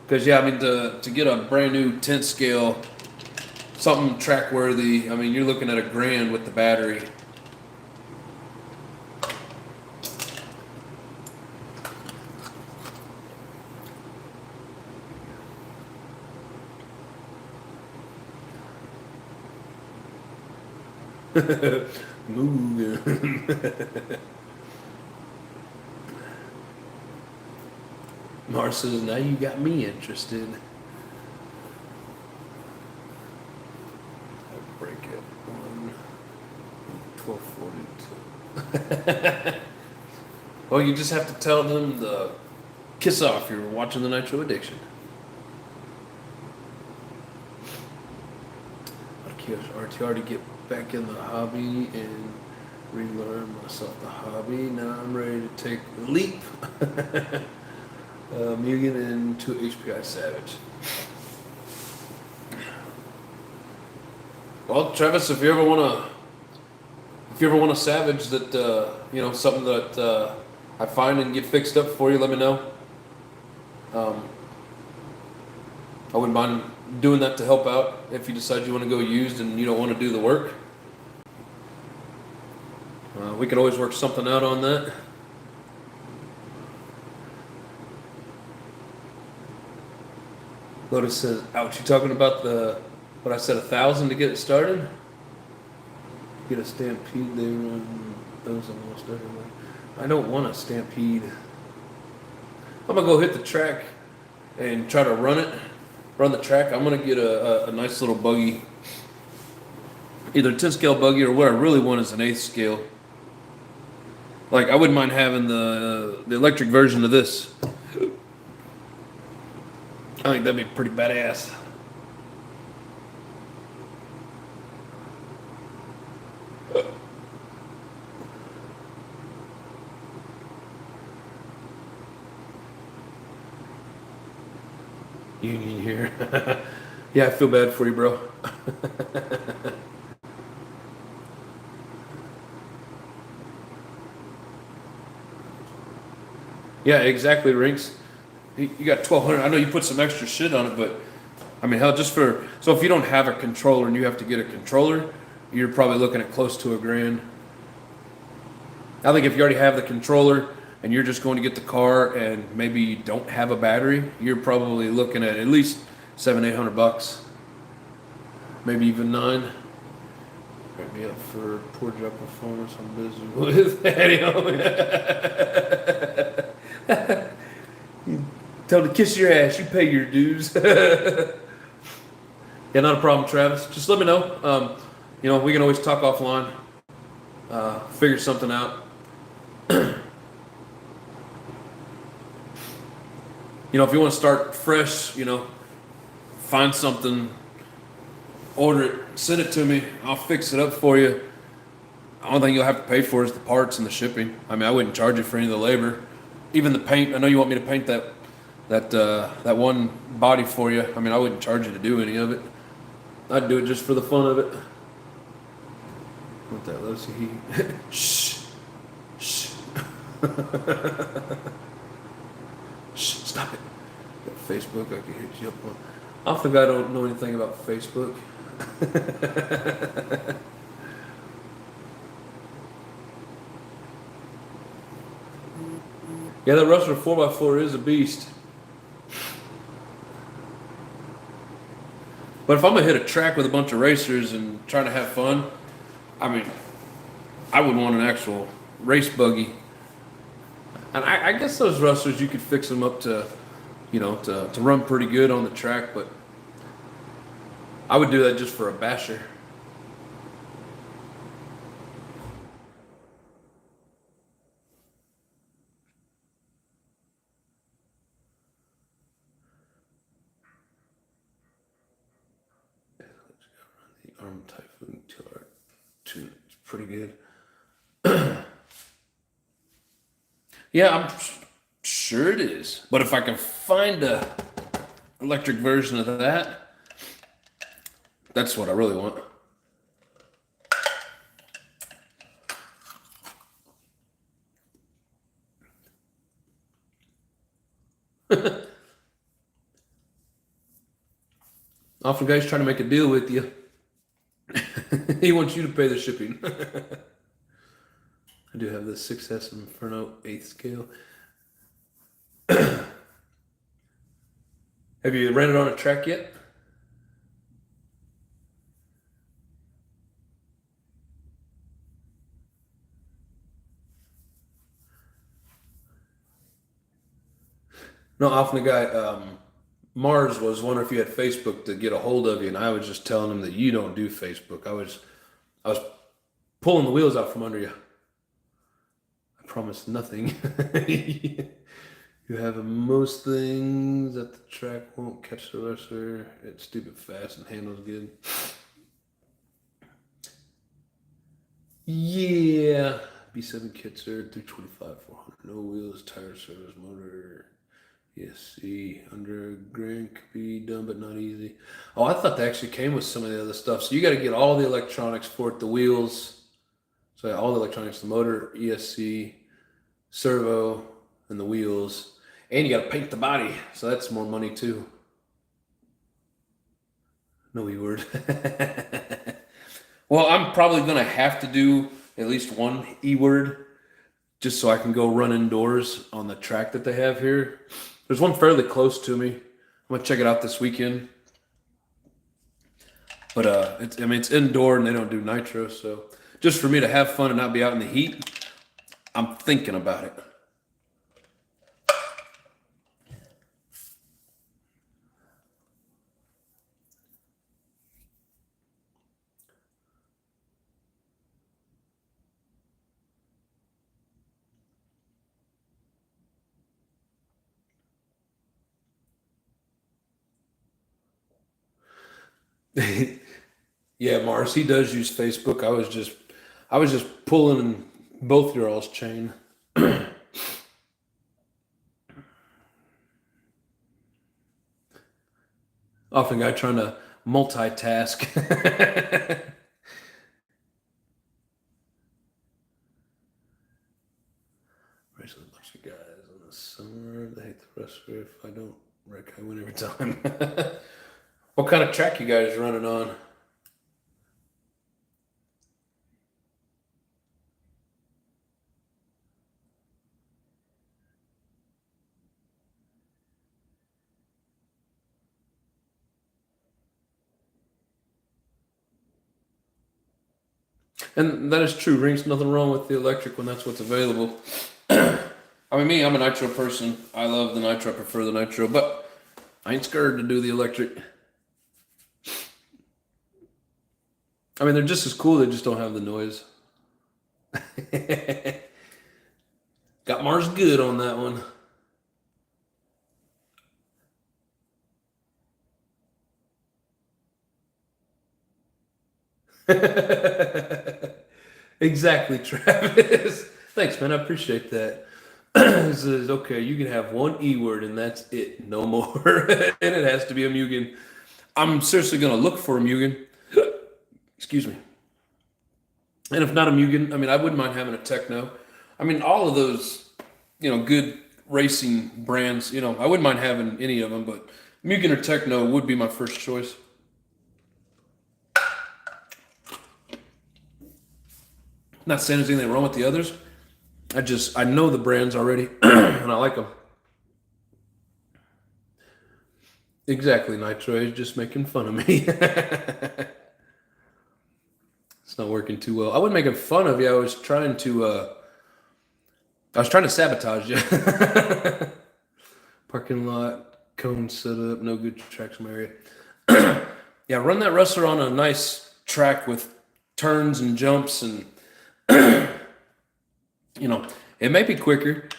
Cause yeah, I mean to get a brand new 10 scale, something track worthy, I mean you're looking at $1,000 with the battery. Mars says, now you got me interested. I'll break it on 1242. Well, you just have to tell them to kiss off. You're watching the Nitro Addiction. RTR to get back in the hobby and relearn myself the hobby. Now I'm ready to take the leap. Mugen into HPI Savage. Well, Travis, if you ever want a Savage that you know, something that I find and get fixed up for you, let me know. I wouldn't mind doing that to help out if you decide you want to go used and you don't want to do the work. We can always work something out on that. Lotus says, ouch, you talking about what I said, 1,000 to get it started? Get a Stampede, they run those almost everywhere. I don't want a Stampede. I'm gonna go hit the track and try to run the track. I'm gonna get a nice little buggy, either a 10 scale buggy or what I really want is an 8th scale. Like I wouldn't mind having the electric version of this. I think that'd be pretty badass. Union here. Yeah, I feel bad for you, bro. Yeah, exactly, Rinks. You got 1,200. I know you put some extra shit on it, but I mean, hell, so if you don't have a controller and you have to get a controller, you're probably looking at close to $1,000. I think if you already have the controller and you're just going to get the car and maybe you don't have a battery, you're probably looking at least $700-800, maybe even $900. Break me up for poor job performance. I'm busy with that. Tell them to kiss your ass. You pay your dues. Yeah, not a problem, Travis. Just let me know. You know, we can always talk offline. Figure something out. You know, if you want to start fresh, you know, find something, order it, send it to me. I'll fix it up for you. The only thing you'll have to pay for is the parts and the shipping. I mean, I wouldn't charge you for any of the labor. Even the paint. I know you want me to paint that that one body for you. I mean, I wouldn't charge you to do any of it. I'd do it just for the fun of it. What that? Let's see. Shh. Shh. Shh. Stop it. Facebook, I can hit you up on. I think I don't know anything about Facebook. Yeah, that Rustler 4x4 is a beast. But if I'm gonna hit a track with a bunch of racers and trying to have fun, I mean, I would want an actual race buggy. And I guess those Rustlers, you could fix them up to, to run pretty good on the track, but I would do that just for a basher. The Arm Typhoon TR2, it's pretty good. Yeah, I'm sure it is. But if I can find a electric version of that, that's what I really want. Often guys trying to make a deal with you. He wants you to pay the shipping. I do have the 6S Inferno 8th scale. Have you ran it on a track yet? No, often the guy, Mars was wondering if you had Facebook to get a hold of you, and I was just telling him that you don't do Facebook. I was pulling the wheels out from under you. I promise nothing. You have most things that the track won't catch the wrestler. It's stupid fast and handles good. Yeah. B7 Kitzer, 325, 400. No wheels, tire service, motor. Yes, see, under a grand could be done, but not easy. Oh, I thought they actually came with some of the other stuff. So you got to get all the electronics for it, the wheels. So yeah, all the electronics, the motor, ESC, servo, and the wheels. And you got to paint the body. So that's more money too. No E word. Well, I'm probably going to have to do at least one E word just so I can go run indoors on the track that they have here. There's one fairly close to me. I'm going to check it out this weekend. But it's indoor and they don't do nitro. So just for me to have fun and not be out in the heat, I'm thinking about it. Yeah, Mars, he does use Facebook. I was just pulling both your all's chain. Often guy trying to multitask. Race with a bunch of guys in the summer. They hate the wrestler. If I don't wreck, I win every time. What kind of track you guys running on? And that is true. Rings nothing wrong with the electric when that's what's available. I mean, me, I'm a nitro person. I love the nitro. I prefer the nitro, but I ain't scared to do the electric. I mean, they're just as cool. They just don't have the noise. Got Mars good on that one. Exactly, Travis. Thanks, man. I appreciate that. It says, okay, you can have one E word and that's it, no more. And it has to be a Mugen. I'm seriously going to look for a Mugen. Excuse me. And if not a Mugen, I mean, I wouldn't mind having a Techno. I mean, all of those, good racing brands, I wouldn't mind having any of them, but Mugen or Techno would be my first choice. Not saying there's anything wrong with the others. I know the brands already, and I like them. Exactly, Nitro is just making fun of me. It's not working too well. I wasn't making fun of you. I was trying to sabotage you. Parking lot, cone setup, no good traction area. Yeah, run that Rustler on a nice track with turns and jumps, and it may be quicker.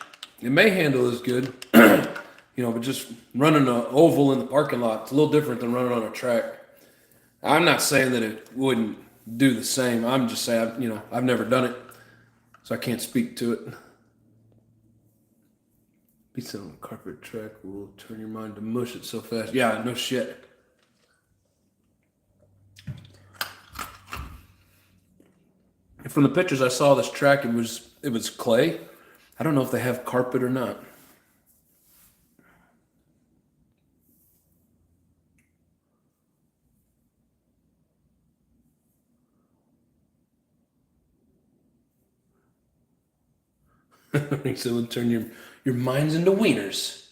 It may handle as good. But just running an oval in the parking lot, it's a little different than running on a track. I'm not saying that it wouldn't do the same. I'm just saying, I've never done it, so I can't speak to it. Be sitting on a carpet track will turn your mind to mush it so fast. Yeah, no shit. And from the pictures I saw of this track, it was clay. I don't know if they have carpet or not. So it'll turn your minds into wieners.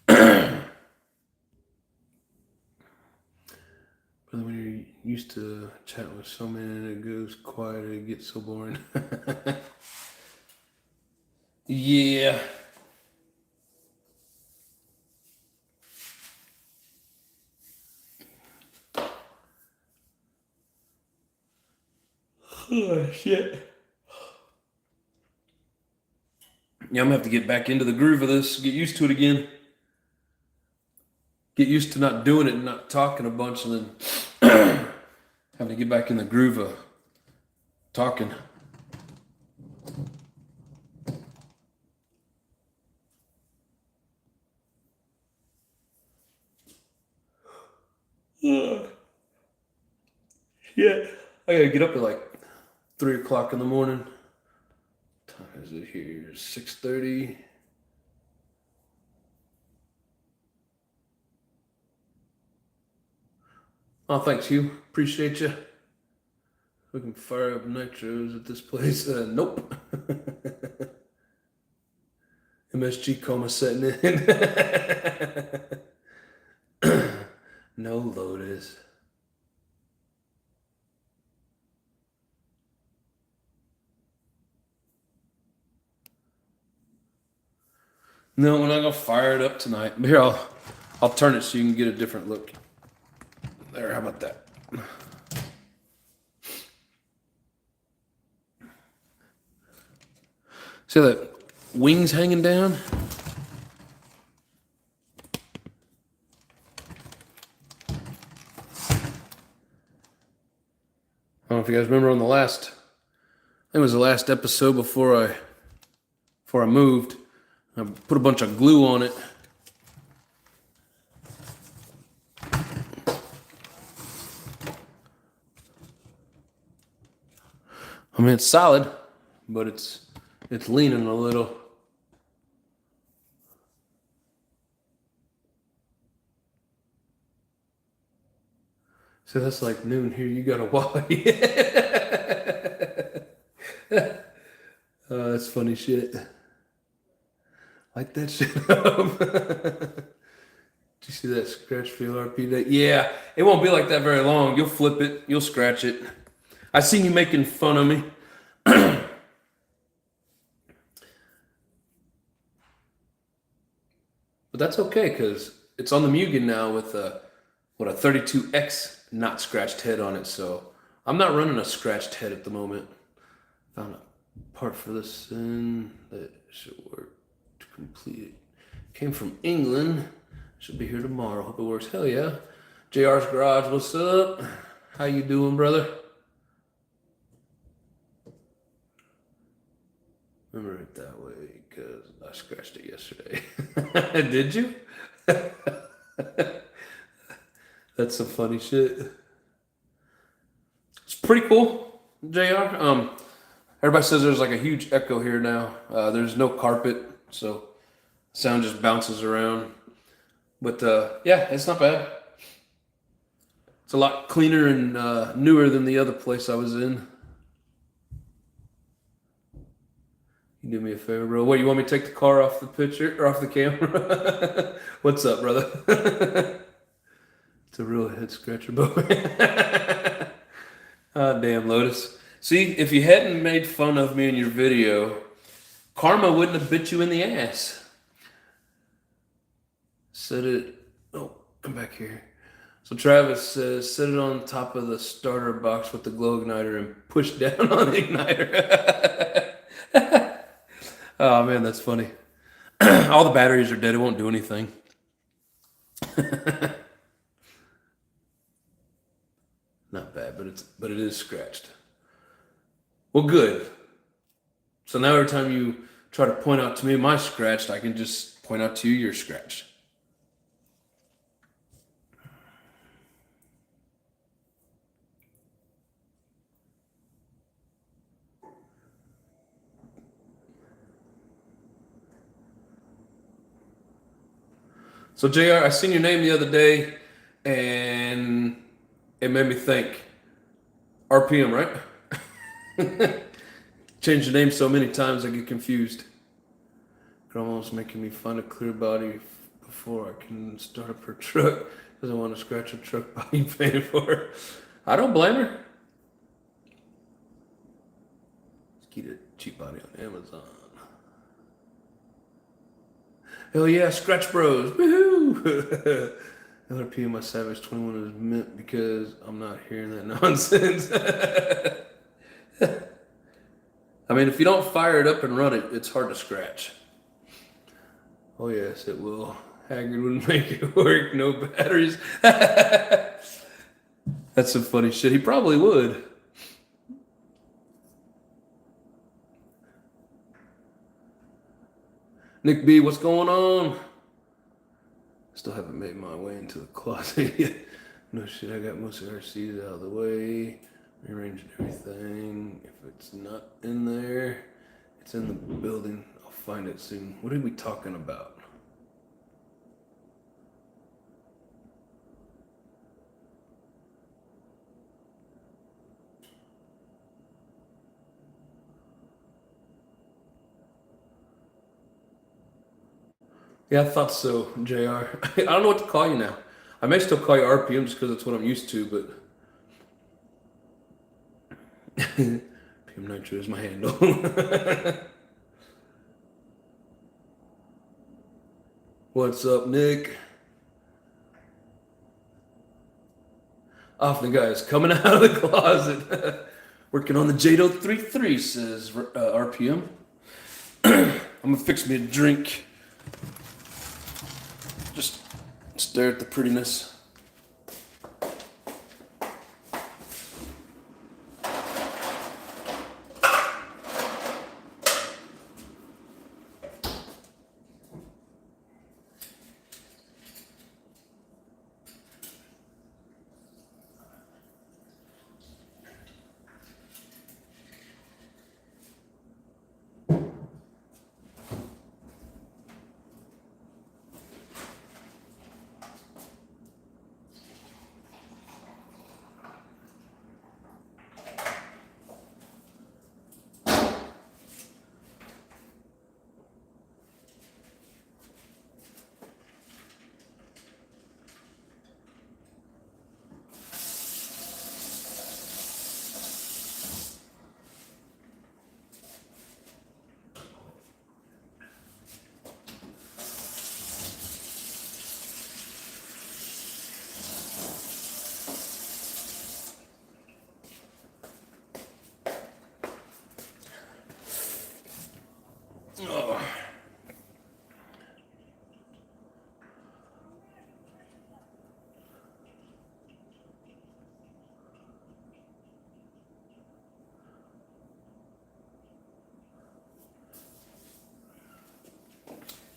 Brother, when you're used to chatting with so many and it goes quiet, it gets so boring. Yeah. Oh, shit. Yeah, I'm gonna have to get back into the groove of this, get used to it again. Get used to not doing it and not talking a bunch, and then having to get back in the groove of talking. Yeah. I gotta get up at like 3 o'clock in the morning. What time is it here? 6:30. Oh, thanks, Hugh. Appreciate you. We can fire up nitros at this place. Nope. MSG coma setting in. No Lotus. No, we're not gonna fire it up tonight. But here, I'll turn it so you can get a different look. There, how about that? See that wings hanging down? I don't know if you guys remember on I think it was the last episode before I moved. I put a bunch of glue on it. I mean, it's solid, but it's leaning a little. So that's like noon here. You gotta walk. That's funny shit. Light that shit up. Did you see that scratch feel RP? Yeah, it won't be like that very long. You'll flip it. You'll scratch it. I seen you making fun of me. But that's okay, because it's on the Mugen now with a 32X not scratched head on it. So I'm not running a scratched head at the moment. Found a part for this and that should work to complete it. Came from England. Should be here tomorrow. Hope it works. Hell yeah. JR's Garage, what's up? How you doing, brother? Remember it that way, because I scratched it yesterday. Did you? That's some funny shit. It's pretty cool, JR. Everybody says there's like a huge echo here now. There's no carpet, so sound just bounces around. But yeah, it's not bad. It's a lot cleaner and newer than the other place I was in. You do me a favor, bro. What, you want me to take the car off the picture or off the camera? What's up, brother? It's a real head scratcher, bro. Ah, damn, Lotus. See, if you hadn't made fun of me in your video, karma wouldn't have bit you in the ass. Set it. Oh, come back here. So Travis says, set it on top of the starter box with the glow igniter and push down on the igniter. Oh man, that's funny. All the batteries are dead. It won't do anything. Not bad, but it is scratched. Well, good. So now every time you try to point out to me my scratched, I can just point out to you your scratched. So JR, I seen your name the other day, and it made me think. RPM, right? Changed the name so many times I get confused. You're almost making me find a clear body before I can start up her truck. Doesn't want to scratch her truck body paying for her. I don't blame her. Let's get a cheap body on Amazon. Hell yeah, Scratch Bros. Woohoo! LRP my Savage 21 is meant because I'm not hearing that nonsense. I mean, if you don't fire it up and run it, it's hard to scratch. Oh yes, it will. Haggard wouldn't make it work. No batteries. That's some funny shit. He probably would. Nick B, what's going on? Still haven't made my way into the closet yet. No shit, I got most of our RCs out of the way. Rearranged everything. If it's not in there, it's in the building. I'll find it soon. What are we talking about? Yeah, I thought so, JR. I don't know what to call you now. I may still call you RPM just because that's what I'm used to, but PM Nitro is my handle. What's up, Nick? Off the guys coming out of the closet. Working on the J-33, says RPM. I'm gonna fix me a drink. Just stare at the prettiness.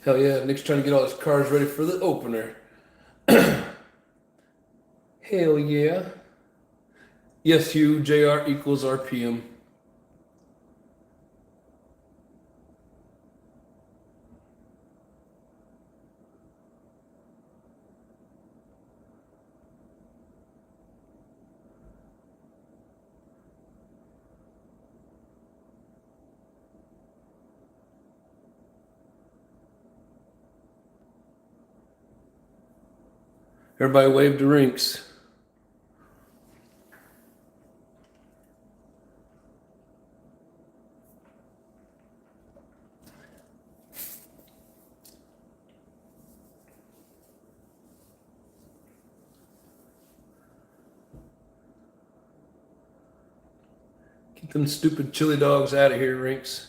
Hell yeah, Nick's trying to get all his cars ready for the opener. Hell yeah. Yes, Hugh, JR equals RPM. Everybody wave to Rinks. Get them stupid chili dogs out of here, Rinks.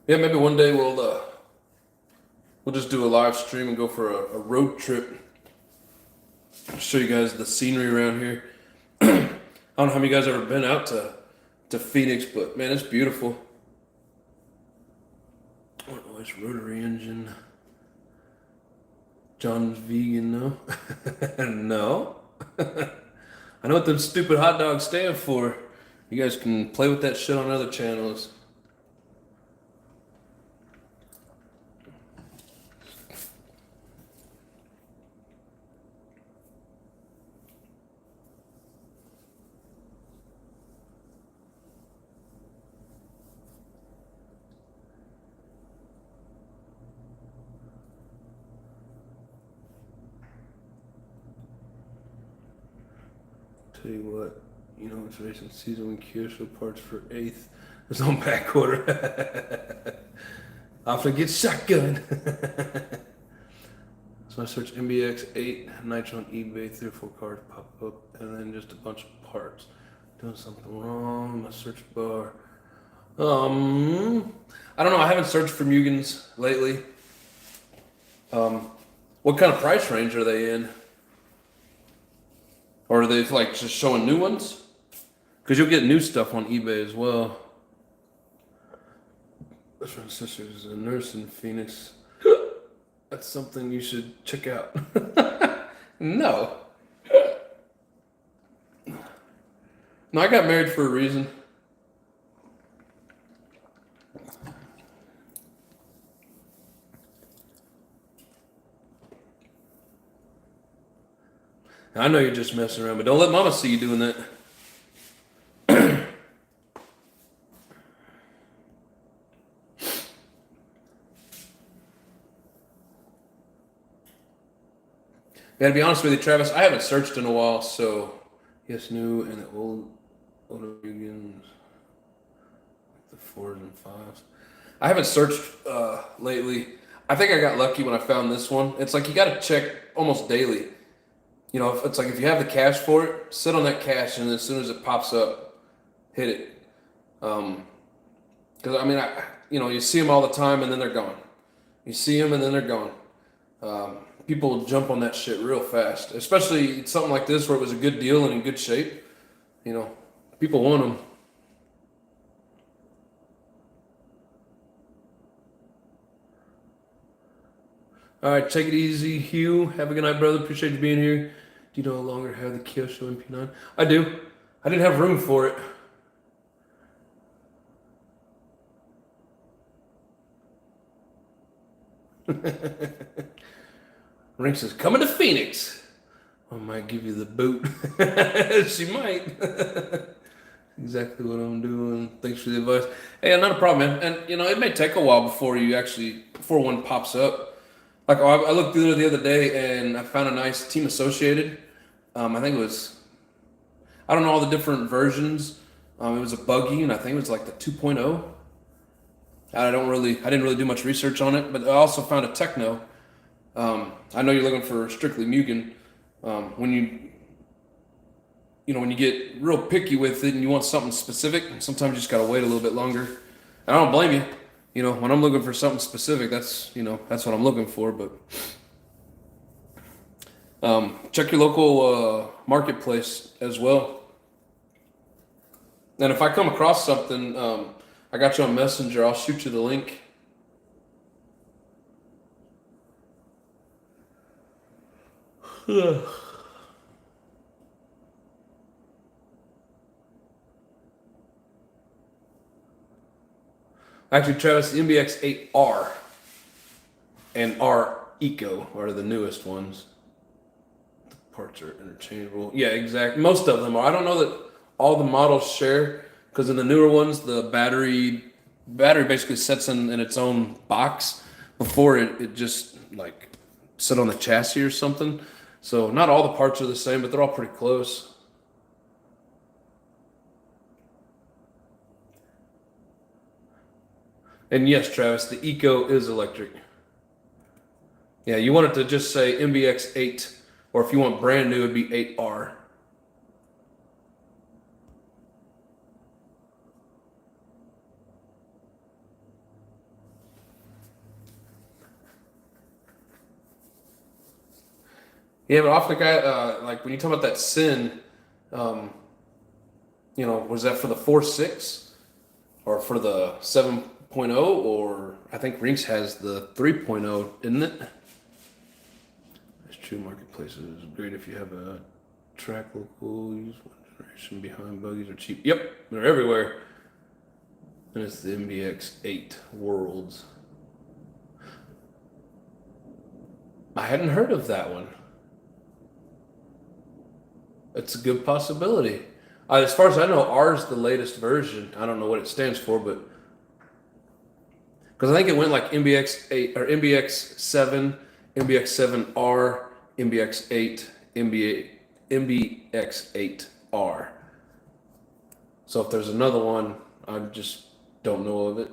Yeah, maybe one day we'll just do a live stream and go for a road trip. Show you guys the scenery around here. I don't know how many guys ever been out to Phoenix, but man, it's beautiful. Oh, it's rotary engine. John's vegan, no? No. I know what them stupid hot dogs stand for. You guys can play with that shit on other channels. Tell you what, you know it's racing season when Kyosho parts for 8th is on back order. Off to get shotgun. So I search MBX 8 Nitro on eBay, 3 or 4 cars pop up, and then just a bunch of parts. Doing something wrong in my search bar. I don't know. I haven't searched for Mugens lately. What kind of price range are they in? Or are they like just showing new ones? Because you'll get new stuff on eBay as well. That's my sister's a nurse in Phoenix. That's something you should check out. No. No, I got married for a reason. I know you're just messing around, but don't let mama see you doing that. Gotta be honest with you, Travis, I haven't searched in a while, so yes, new and the older Mugens, the 4s and 5s. I haven't searched lately. I think I got lucky when I found this one. It's like you gotta check almost daily. You know, it's like if you have the cash for it, sit on that cash, and as soon as it pops up, hit it. Because I mean, you see them all the time, and then they're gone. You see them, and then they're gone. People jump on that shit real fast, especially something like this where it was a good deal and in good shape. You know, people want them. All right, take it easy, Hugh. Have a good night, brother. Appreciate you being here. Do you no longer have the Kyosho MP9? I do. I didn't have room for it. Rinks says, coming to Phoenix. I might give you the boot. She might. Exactly what I'm doing. Thanks for the advice. Hey, not a problem, man. And, it may take a while before one pops up. Like, I looked through there the other day, and I found a nice Team Associated. I think it was, I don't know all the different versions. It was a buggy, and I think it was like the 2.0. I didn't really do much research on it, but I also found a Techno. I know you're looking for strictly Mugen. When when you get real picky with it and you want something specific, sometimes you just gotta wait a little bit longer. I don't blame you. When I'm looking for something specific, that's what I'm looking for. But check your local marketplace as well. And if I come across something, I got you on Messenger. I'll shoot you the link. Actually, Travis, the MBX8R and R Eco are the newest ones. The parts are interchangeable. Yeah, exactly. Most of them are. I don't know that all the models share, because in the newer ones, the battery basically sits in its own box before it just like sit on the chassis or something. So not all the parts are the same, but they're all pretty close. And yes, Travis, the Eco is electric. Yeah, you want it to just say MBX8, or if you want brand new, it'd be 8R. Yeah, but off the guy, like when you talk about that Sin, was that for the 4.6 or for the 7.0, or I think Rinks has the 3.0, isn't it? That's true. Marketplace is great if you have a track local. Use one generation behind. Buggies are cheap. Yep, they're everywhere. And it's the MBX8 Worlds. I hadn't heard of that one. It's a good possibility. As far as I know, R is the latest version. I don't know what it stands for, but because I think it went like MBX8 or MBX7, MBX7R, MBX8, MBX8R. So if there's another one, I just don't know of it.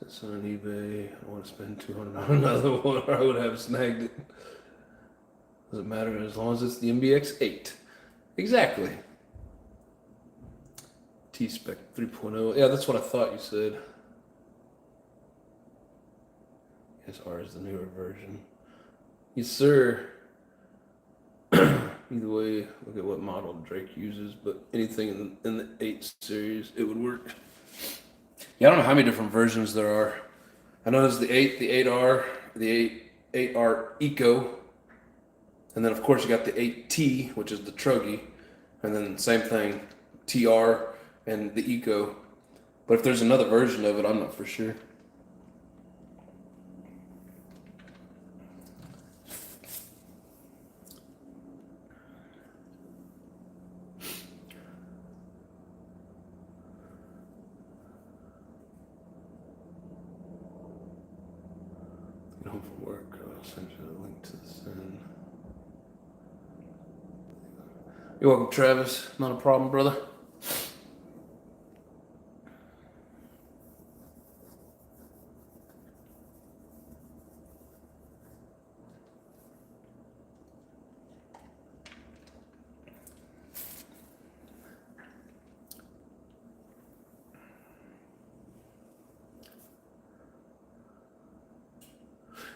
It's on eBay. I don't want to spend $200 on another one, or I would have snagged it. Doesn't matter as long as it's the MBX8. Exactly. T-Spec 3.0. Yeah, that's what I thought you said. Yes, R is the newer version. Yes, sir. Either way, look at what model Drake uses, but anything in the 8 series, it would work. Yeah, I don't know how many different versions there are. I know there's the 8, the 8R, the 8R Eco, and then of course you got the 8T, which is the Truggy, and then same thing, TR and the Eco. But if there's another version of it, I'm not for sure. Home from work, I'll send you the link to the Sin. You're welcome, Travis. Not a problem, brother.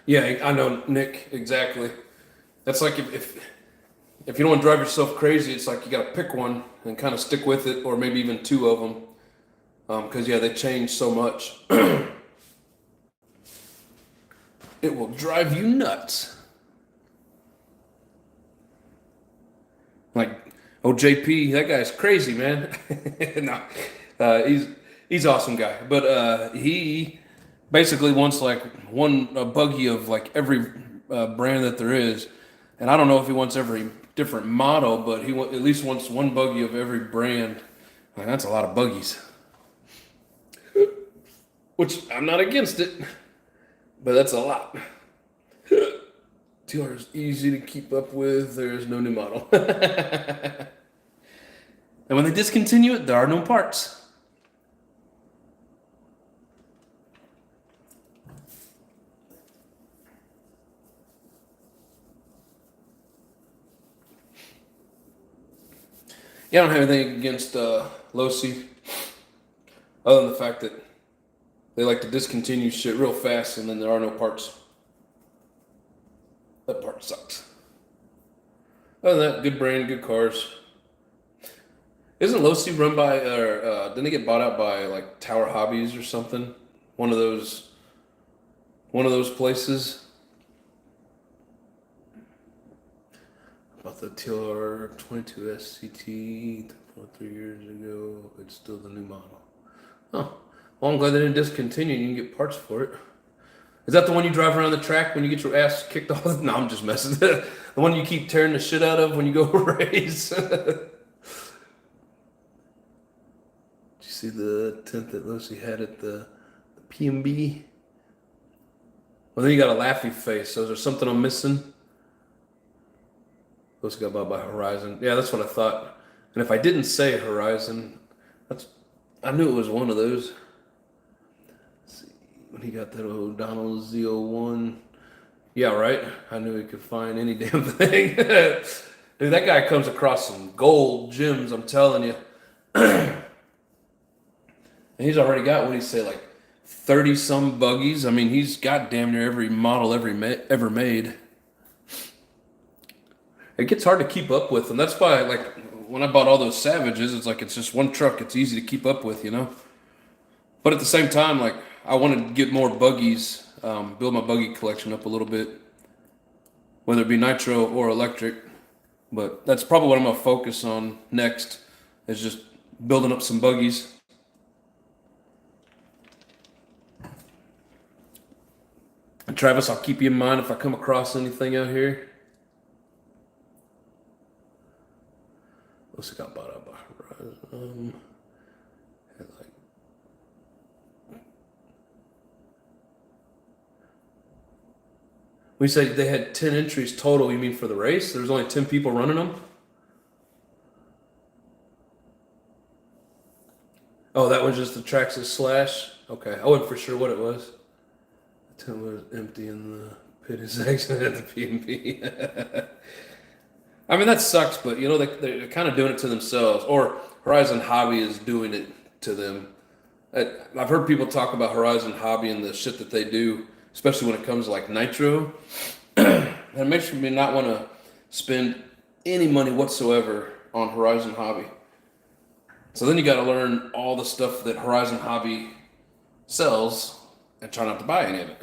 Yeah, I know, Nick, exactly. That's like if you don't want to drive yourself crazy, it's like you got to pick one and kind of stick with it, or maybe even two of them. Because, yeah, they change so much. It will drive you nuts. Like, oh, JP, that guy's crazy, man. No, he's awesome guy. But he basically wants like a buggy of like every brand that there is. And I don't know if he wants every different model, but he at least wants one buggy of every brand. Like, that's a lot of buggies. Which I'm not against it, but that's a lot. 2 hours easy to keep up with. There is no new model. And when they discontinue it, there are no parts. Yeah, I don't have anything against Losi, other than the fact that they like to discontinue shit real fast, and then there are no parts. That part sucks. Other than that, good brand, good cars. Isn't Losi run by, or didn't they get bought out by like Tower Hobbies or something? One of those places. About the TLR 22 SCT 3 years ago. It's still the new model. Oh, well, I'm glad they didn't discontinue. You can get parts for it. Is that the one you drive around the track when you get your ass kicked off? No, I'm just messing. The one you keep tearing the shit out of when you go race. Did you see the tent that Lucy had at the PMB? Well, then you got a laughy face. So is there something I'm missing? Lucy got bought by Horizon. Yeah, that's what I thought. And if I didn't say Horizon, I knew it was one of those. When he got that O'Donnell Z01. Yeah, right? I knew he could find any damn thing. Dude, that guy comes across some gold gems, I'm telling you. And he's already got, what do you say, like 30-some buggies? I mean, he's got damn near every model ever made. It gets hard to keep up with, and that's why, like, when I bought all those Savages, it's like it's just one truck. It's easy to keep up with, you know? But at the same time, like, I wanted to get more buggies, build my buggy collection up a little bit, whether it be nitro or electric. But that's probably what I'm going to focus on next, is just building up some buggies. And Travis, I'll keep you in mind if I come across anything out here. What's it got bought out by Horizon? We said they had 10 entries total. You mean for the race? There's only 10 people running them? Oh, that was just the Traxxas Slash? Okay, I wasn't for sure what it was. The tent was empty in the pit section at the PMP. I mean, that sucks, but you know, they're kind of doing it to themselves. Or Horizon Hobby is doing it to them. I've heard people talk about Horizon Hobby and the shit that they do, especially when it comes to like nitro. That makes me not want to spend any money whatsoever on Horizon Hobby. So then you got to learn all the stuff that Horizon Hobby sells and try not to buy any of it.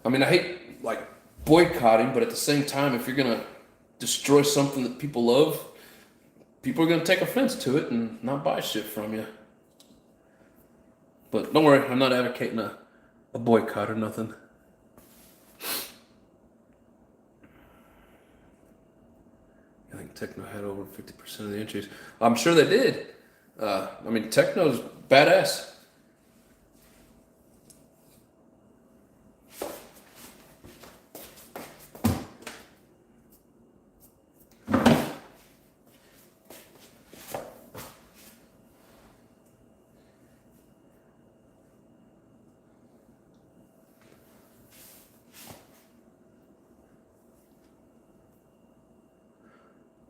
I mean, I hate like boycotting, but at the same time, if you're going to destroy something that people love, people are going to take offense to it and not buy shit from you. But don't worry, I'm not advocating a boycott or nothing. I think Techno had over 50% of the entries. I'm sure they did. I mean, Techno's badass.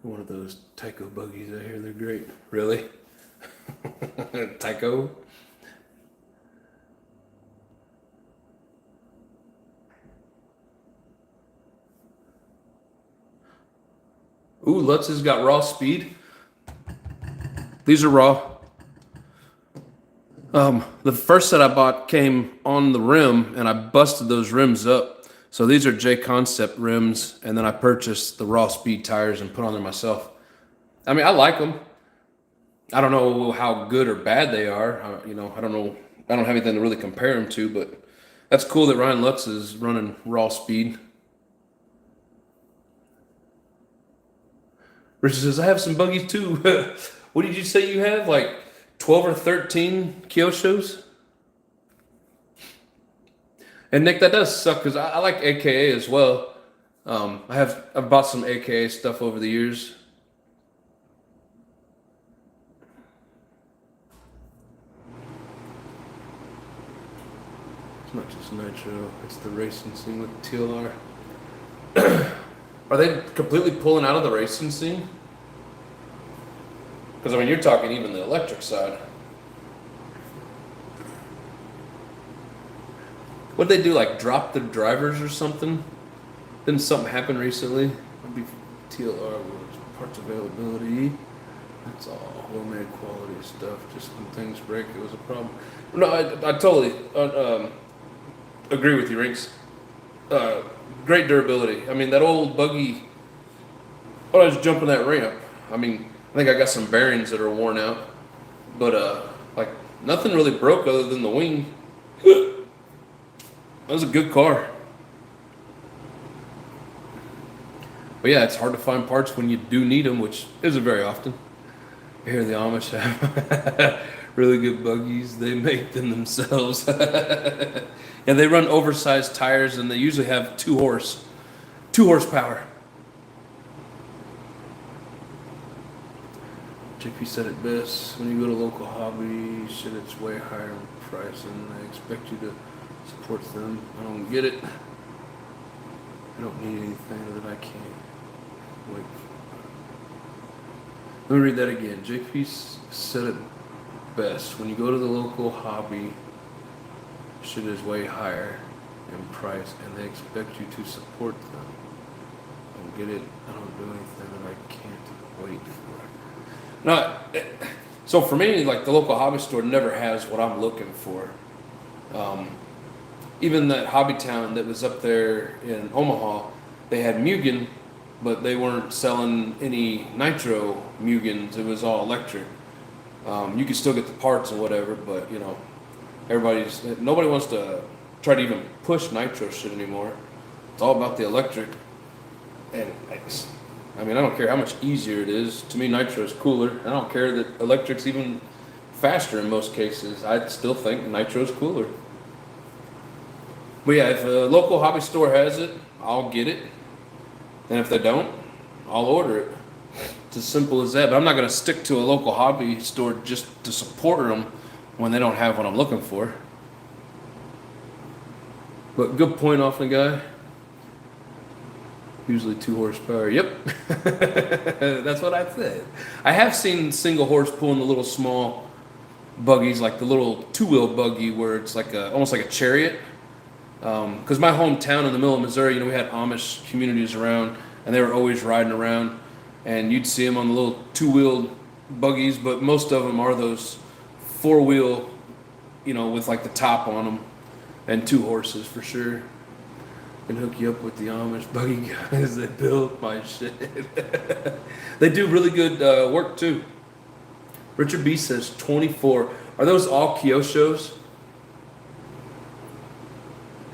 One of those Tyco buggies out here, they're great. Really? Tyco? Ooh, Lutz has got raw speed. These are raw. The first set I bought came on the rim, and I busted those rims up. So these are J Concept rims, and then I purchased the raw speed tires and put on there myself. I mean, I like them. I don't know how good or bad they are. I don't know. I don't have anything to really compare them to, but that's cool that Ryan Lutz is running raw speed. Richard says, I have some buggies too. What did you say you have? Like 12 or 13 Kyoshos? And Nick, that does suck because I like AKA as well. I've bought some AKA stuff over the years. It's not just nitro; it's the racing scene with TLR. Are they completely pulling out of the racing scene? Because I mean, you're talking even the electric side. What'd they do? Like drop the drivers or something? Didn't something happen recently? It'd be TLR was parts availability. That's all well-made quality stuff. Just when things break, it was a problem. No, I totally agree with you, Rinks. Great durability. I mean, that old buggy. When I was jumping that ramp, I mean, I think I got some bearings that are worn out, but like nothing really broke other than the wing. That was a good car. But yeah, it's hard to find parts when you do need them, which isn't very often. Here the Amish have really good buggies. They make them themselves. Yeah, they run oversized tires, and they usually have 2 horsepower. JP said it best. When you go to local hobby, shit, it's way higher in price, and they expect you to support them. I don't get it. I don't need anything that I can't wait for. Let me read that again. JP said it best. When you go to the local hobby, shit is way higher in price, and they expect you to support them. I don't get it. I don't do anything that I can't wait for. No, so for me, like the local hobby store never has what I'm looking for. Even that Hobby Town that was up there in Omaha, they had Mugen, but they weren't selling any nitro Mugens. It was all electric. You could still get the parts and whatever, but you know, nobody wants to try to even push nitro shit anymore. It's all about the electric. And I mean, I don't care how much easier it is. To me, nitro is cooler. I don't care that electric's even faster in most cases. I still think nitro is cooler. But yeah, if a local hobby store has it, I'll get it. And if they don't, I'll order it. It's as simple as that. But I'm not going to stick to a local hobby store just to support them when they don't have what I'm looking for. But good point off the guy. Usually 2 horsepower. Yep. That's what I said. I have seen single horse pulling the little small buggies, like the little 2-wheel buggy where it's like almost like a chariot. Because my hometown in the middle of Missouri, you know, we had Amish communities around, and they were always riding around, and you'd see them on the little 2-wheeled buggies, but most of them are those 4-wheel, you know, with like the top on them, and 2 horses for sure. Can hook you up with the Amish buggy guys that build my shit. They do really good work too. Richard B says 24. Are those all Kyoshos?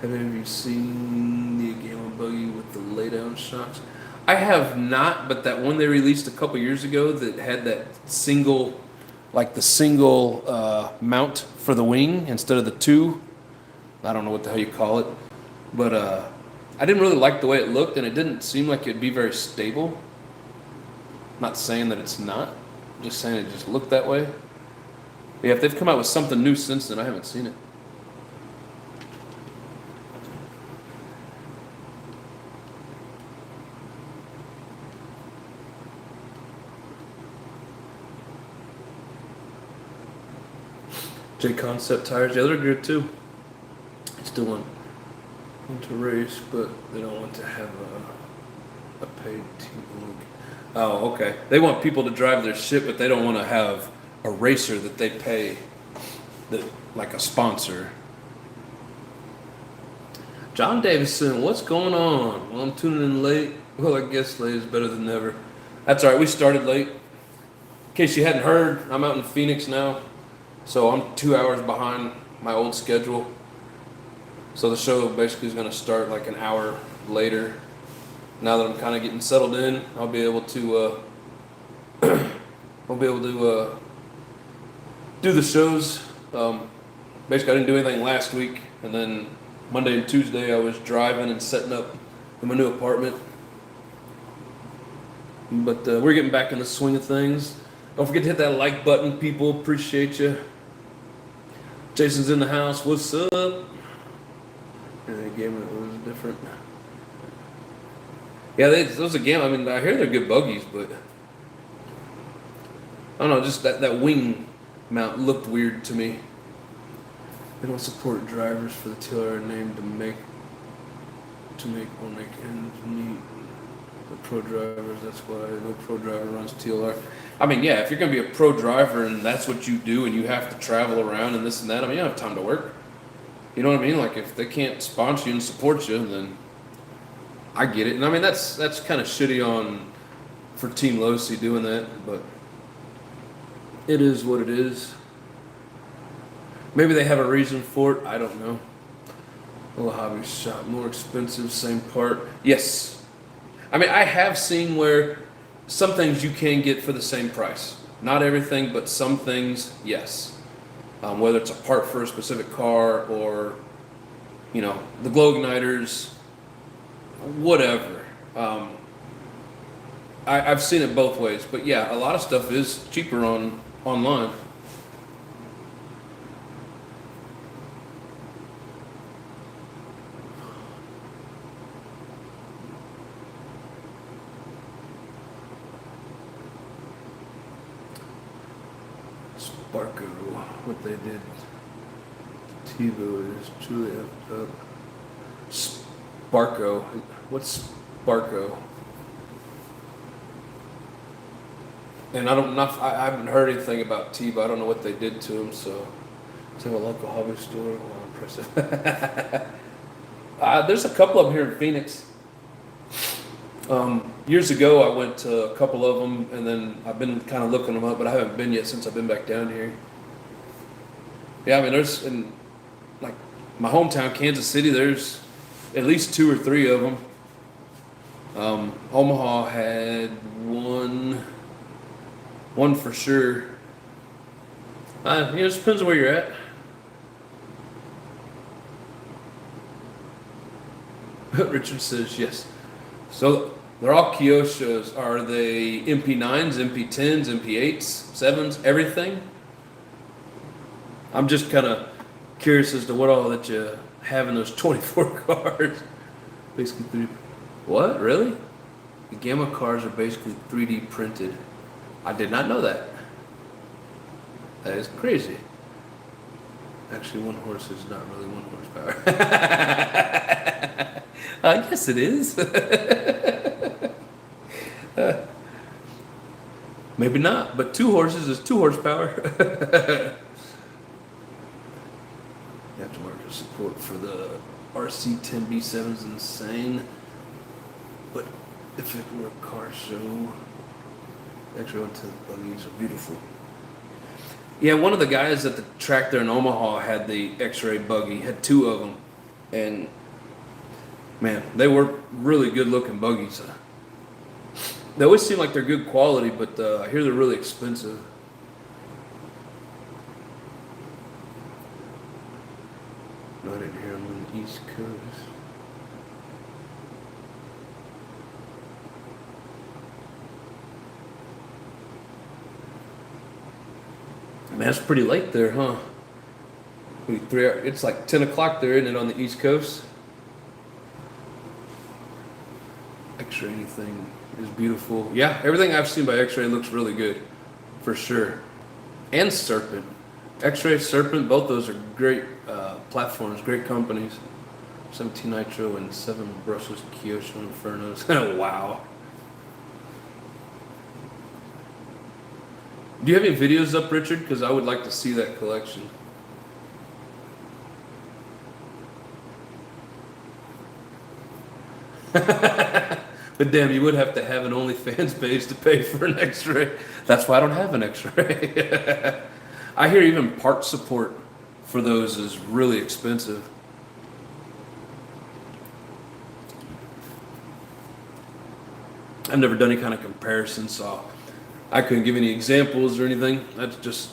Have any of you seen the Gamma buggy with the lay-down shocks? I have not, but that one they released a couple years ago that had that single, like the single mount for the wing instead of the 2. I don't know what the hell you call it, but I didn't really like the way it looked, and it didn't seem like it'd be very stable. Not saying that it's not, just saying it just looked that way. But yeah, if they've come out with something new since then, I haven't seen it. J Concept tires, yeah, they're good too. Still want to race, but they don't want to have a paid team. Oh, okay. They want people to drive their shit, but they don't want to have a racer that they pay, that like a sponsor. John Davison, what's going on? Well, I'm tuning in late. Well, I guess late is better than never. That's all right. We started late. In case you hadn't heard, I'm out in Phoenix now, so I'm 2 hours behind my old schedule. So the show basically is going to start like an hour later. Now that I'm kind of getting settled in, I'll be able to do the shows. Basically, I didn't do anything last week, and then Monday and Tuesday I was driving and setting up in my new apartment. But we're getting back in the swing of things. Don't forget to hit that like button, people. Appreciate you. Jason's in the house. What's up? And the game was different. Yeah, those again. I mean, I hear they're good buggies, but I don't know, just that wing mount looked weird to me. They don't support drivers for the TLR name to make ends meet. The pro drivers, that's why no pro driver runs TLR. I mean, yeah, if you're gonna be a pro driver and that's what you do and you have to travel around and this and that, I mean, you don't have time to work. You know what I mean? Like if they can't sponsor you and support you, then I get it. And I mean, that's kind of shitty for Team Losi doing that, but it is what it is. Maybe they have a reason for it. I don't know. Little hobby shop, more expensive, same part. Yes. I mean, I have seen where some things you can get for the same price. Not everything, but some things, yes. Whether it's a part for a specific car or, the glow igniters, whatever. I've seen it both ways, but yeah, a lot of stuff is cheaper online. Sparko, what they did to TiVo is truly effed up. Sparko, what's Sparko? And I haven't heard anything about TiVo. I don't know what they did to him. So, it's in a local hobby store. Wow, impressive. There's a couple of them here in Phoenix. Years ago, I went to a couple of them, and then I've been kind of looking them up, but I haven't been yet since I've been back down here. Yeah, I mean, there's in like my hometown, Kansas City. There's at least 2 or 3 of them. Omaha had one for sure. It just depends on where you're at. Richard says yes. So they're all Kyosho's. Are they MP9s, MP10s, MP8s, 7s, everything? I'm just kind of curious as to what all that you have in those 24 cars. Basically 3D. What? Really? The Gamma cars are basically 3D printed. I did not know that. That is crazy. Actually, 1 horse is not really 1 horsepower. Yes, it is. Maybe not, but 2 horses is 2 horsepower. Aftermarket support for the RC10B7 is insane. But if it were a car show, X-ray 110 buggies are beautiful. Yeah, one of the guys at the track there in Omaha had the X-ray buggy, had 2 of them, and man, they were really good looking buggies. They always seem like they're good quality, but I hear they're really expensive. No, I didn't hear them on the East Coast. Man, it's pretty late there, huh? It's like 10 o'clock there, isn't it, on the East Coast? X-ray anything is beautiful. Yeah, everything I've seen by X-ray looks really good, for sure. And Serpent. X-ray, Serpent, both those are great platforms, great companies. 17 Nitro and 7 Brussels Kyosho Infernos. Wow. Do you have any videos up, Richard? Because I would like to see that collection. But damn, you would have to have an OnlyFans page to pay for an X-ray. That's why I don't have an X-ray. I hear even part support for those is really expensive. I've never done any kind of comparison, so I couldn't give any examples or anything. That's just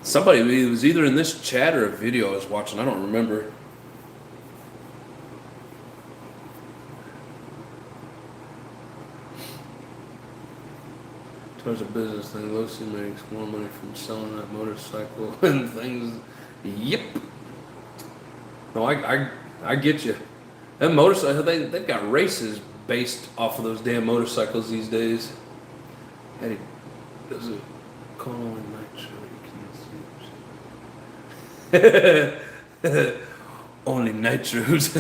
somebody. It was either in this chat or a video I was watching. I don't remember. Towards a business thing, Lucy makes more money from selling that motorcycle and things. Yep. No, I get you. That motorcycle, they've got races based off of those damn motorcycles these days. And he does it. Call only nitro you can use. Only nitros.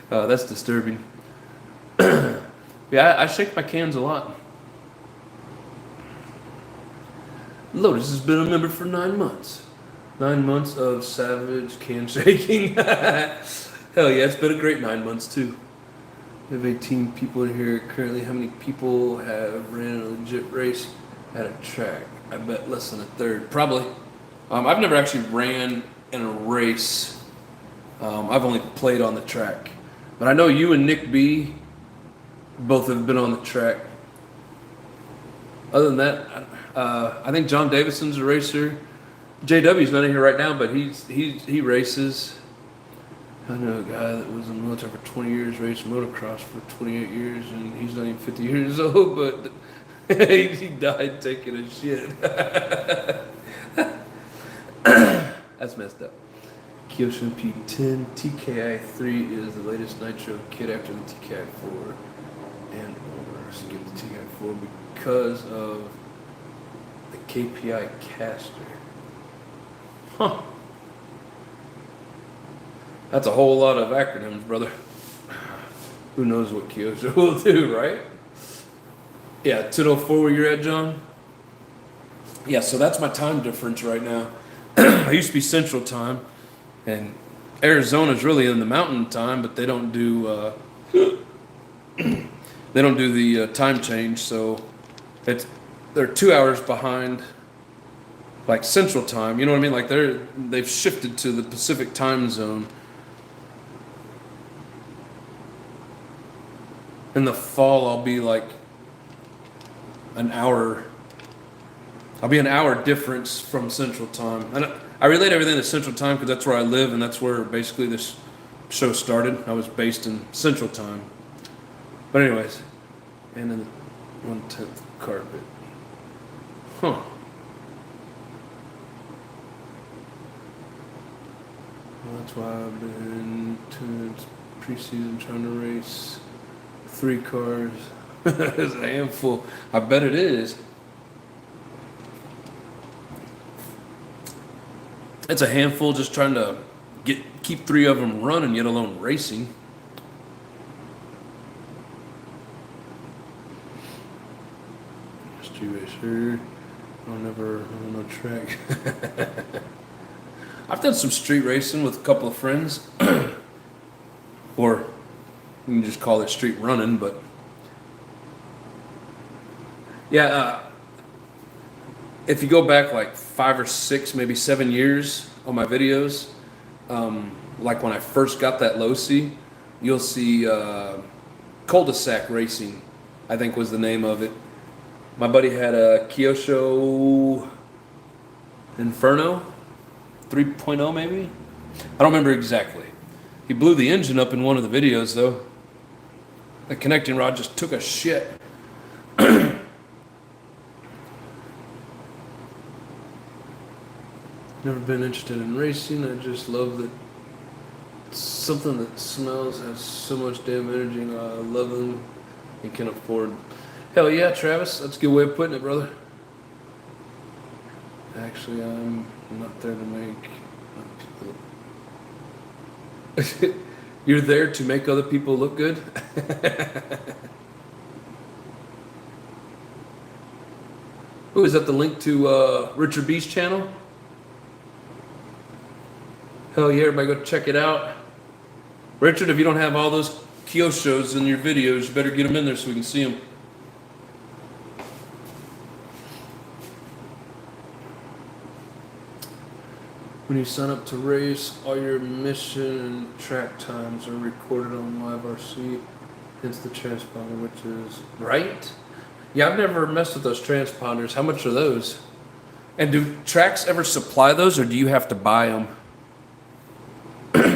That's disturbing. Yeah, I shake my cans a lot. Lotus has been a member for 9 months. 9 months of savage can shaking. Hell yeah, it's been a great 9 months too. We have 18 people in here currently. How many people have ran a legit race at a track? I bet less than a third. Probably. I've never actually ran in a race. I've only played on the track. But I know you and Nick B both have been on the track. Other than that, I think John Davison's a racer. JW's not in here right now, but he races. I know a guy that was in the military for 20 years, raced motocross for 28 years, and he's not even 50 years old, but he died taking a shit. That's messed up. Kyosho P10 TKI3 is the latest nitro kit after the TKI4, and we're skip the TKI4 because of the KPI caster. Huh. That's a whole lot of acronyms, brother. Who knows what Kyosho will do, right? Yeah, 204 where you're at, John? Yeah, so that's my time difference right now. I used to be Central Time, and Arizona's really in the Mountain Time, but they don't do the time change, so they're 2 hours behind, like Central Time. You know what I mean? Like they've shifted to the Pacific Time Zone. In the fall, I'll be like an hour. I'll be an hour difference from Central Time. And I relate everything to Central Time because that's where I live and that's where basically this show started. I was based in Central Time. But anyways, and then 1/10 carpet. Huh. Well, that's why I've been to preseason trying to race 3 cars. It's a handful. I bet it is. It's a handful just trying to keep 3 of them running, yet alone racing. Street racer. I'm on no track. I've done some street racing with a couple of friends. Or you can just call it street running, but yeah, if you go back like 5 or 6, maybe 7 years on my videos, like when I first got that low-C, you'll see cul-de-sac racing, I think was the name of it. My buddy had a Kyosho Inferno 3.0 maybe? I don't remember exactly. He blew the engine up in one of the videos though. The connecting rod just took a shit. Never been interested in racing. I just love that something that smells has so much damn energy, and I love them and can afford. Hell yeah, Travis. That's a good way of putting it, brother. Actually, I'm not there to make people. You're there to make other people look good? Ooh, is that the link to Richard B's channel? Hell yeah, everybody go check it out. Richard, if you don't have all those Kyoshos in your videos, you better get them in there so we can see them. When you sign up to race, all your mission and track times are recorded on LiveRC. Hence the transponder, which is right. Yeah, I've never messed with those transponders. How much are those? And do tracks ever supply those, or do you have to buy them? It's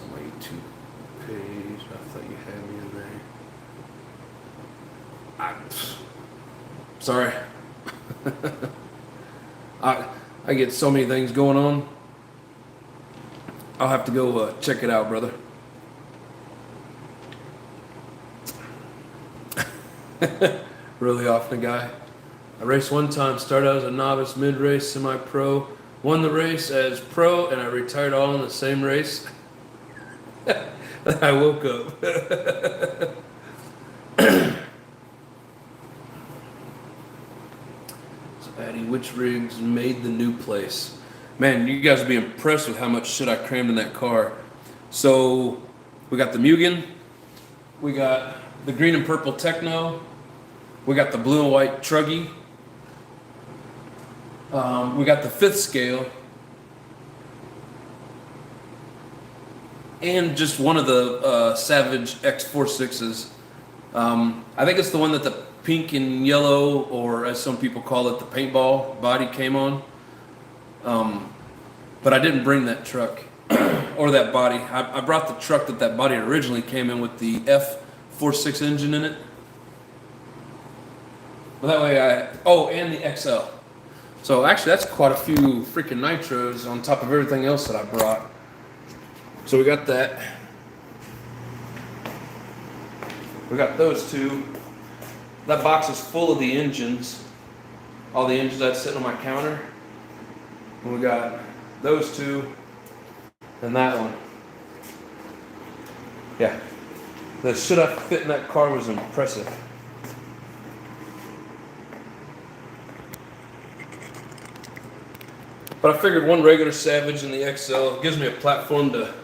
on my YouTube page. I thought you had me in there. Sorry. I get so many things going on. I'll have to go check it out, brother. really often, guy. I raced one time, started out as a novice, mid-race, semi-pro, won the race as pro, and I retired all in the same race. I woke up. So, Addy, which rigs made the new place? Man, you guys would be impressed with how much shit I crammed in that car. So, we got the Mugen, we got the green and purple Techno, we got the blue and white Truggy, we got the 5th scale, and just one of the Savage X46s. I think it's the one that the pink and yellow, or as some people call it, the paintball body came on. But I didn't bring that truck or that body. I brought the truck that body originally came in with the F46 engine in it. But that way and the XL. So actually that's quite a few freaking nitros on top of everything else that I brought. So we got that. We got those two. That box is full of the engines. All the engines that's sitting on my counter. And we got those two and that one. Yeah. The shit I fit in that car was impressive. But I figured one regular Savage in the XL gives me a platform to,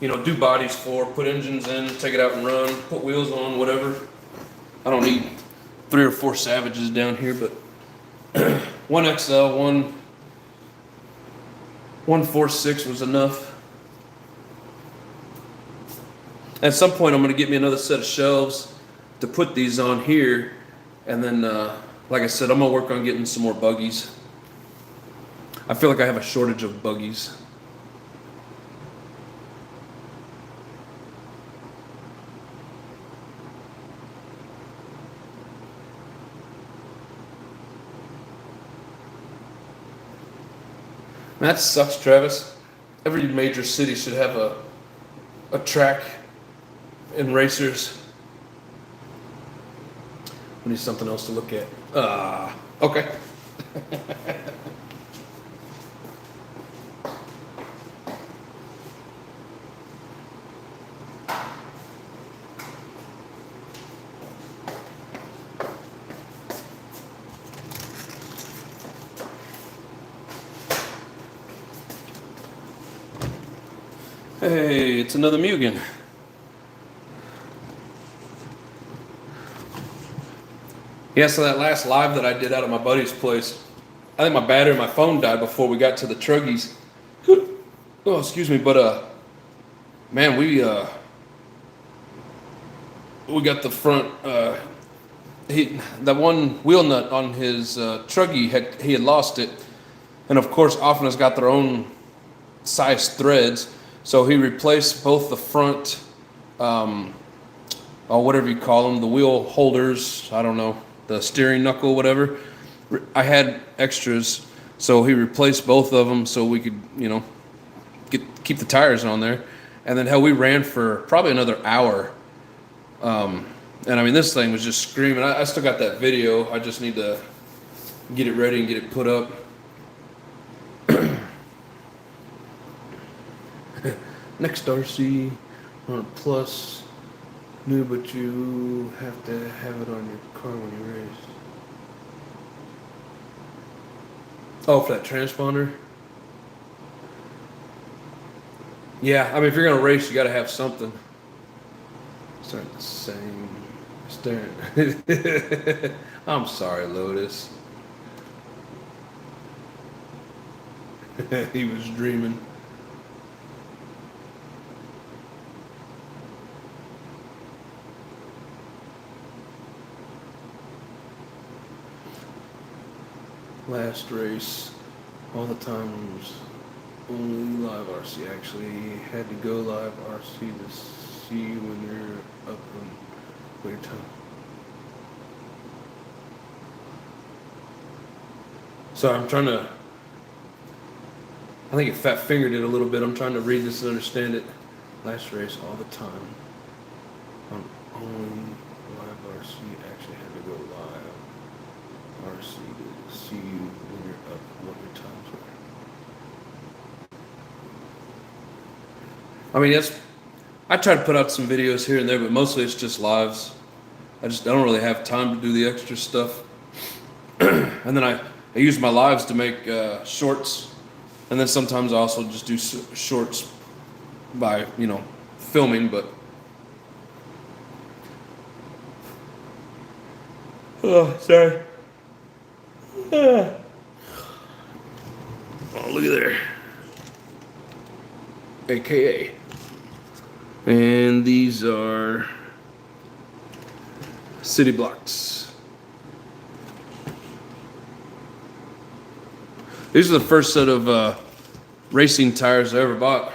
do bodies for, put engines in, take it out and run, put wheels on, whatever. I don't need 3 or 4 Savages down here, but one XL, one 146 was enough. At some point, I'm going to get me another set of shelves to put these on here, and then, like I said, I'm going to work on getting some more buggies. I feel like I have a shortage of buggies. That sucks, Travis. Every major city should have a track and racers. We need something else to look at. Okay. Hey, it's another Mugen. Yeah, so that last live that I did out of my buddy's place, I think my battery in my phone died before we got to the Truggies. Oh, excuse me, but man, we got the front that one wheel nut on his Truggy he had lost it, and of course often has got their own size threads. So he replaced both the front, or whatever you call them, the wheel holders, I don't know, the steering knuckle, whatever. I had extras, so he replaced both of them so we could, keep the tires on there. And then hell, we ran for probably another hour. And I mean, this thing was just screaming. I still got that video. I just need to get it ready and get it put up. Next RC on plus new, but you have to have it on your car when you race. Oh, for that transponder? Yeah, I mean, if you're gonna race, you gotta have something. Start the same. Staring. I'm sorry, Lotus. He was dreaming. Last race, all the times, only live RC. Actually, had to go live RC to see when you're up and wait time. So I'm trying to, I think it fat fingered it a little bit. I'm trying to read this and understand it. Last race, all the time, on only live RC. Actually had to go live. see you when you're up, what your times are. I mean, I try to put out some videos here and there, but mostly it's just lives. I don't really have time to do the extra stuff. And then I use my lives to make shorts, and then sometimes I also just do shorts by filming. But oh, sorry. Oh, look at there. AKA. And these are city blocks. These are the first set of racing tires I ever bought.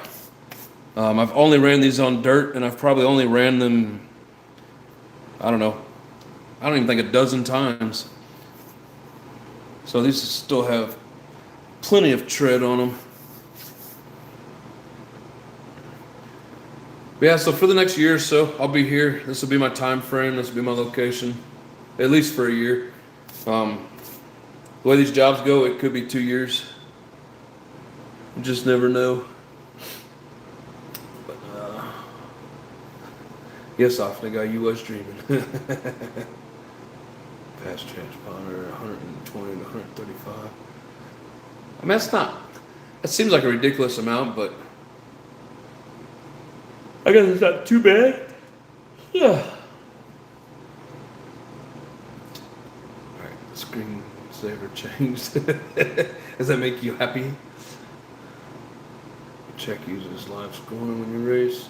I've only ran these on dirt, and I've probably only ran them, I don't even think a dozen times. So these still have plenty of tread on them. But yeah, so for the next year or so, I'll be here. This will be my time frame. This will be my location, at least for a year. The way these jobs go, it could be 2 years. You just never know. But yes, often the guy you was dreaming. Fast transponder, 120 to 135. I mean, that seems like a ridiculous amount, but I guess it's not too bad. Yeah. Alright, the screen saver changed. Does that make you happy? Check uses live scoring when you race.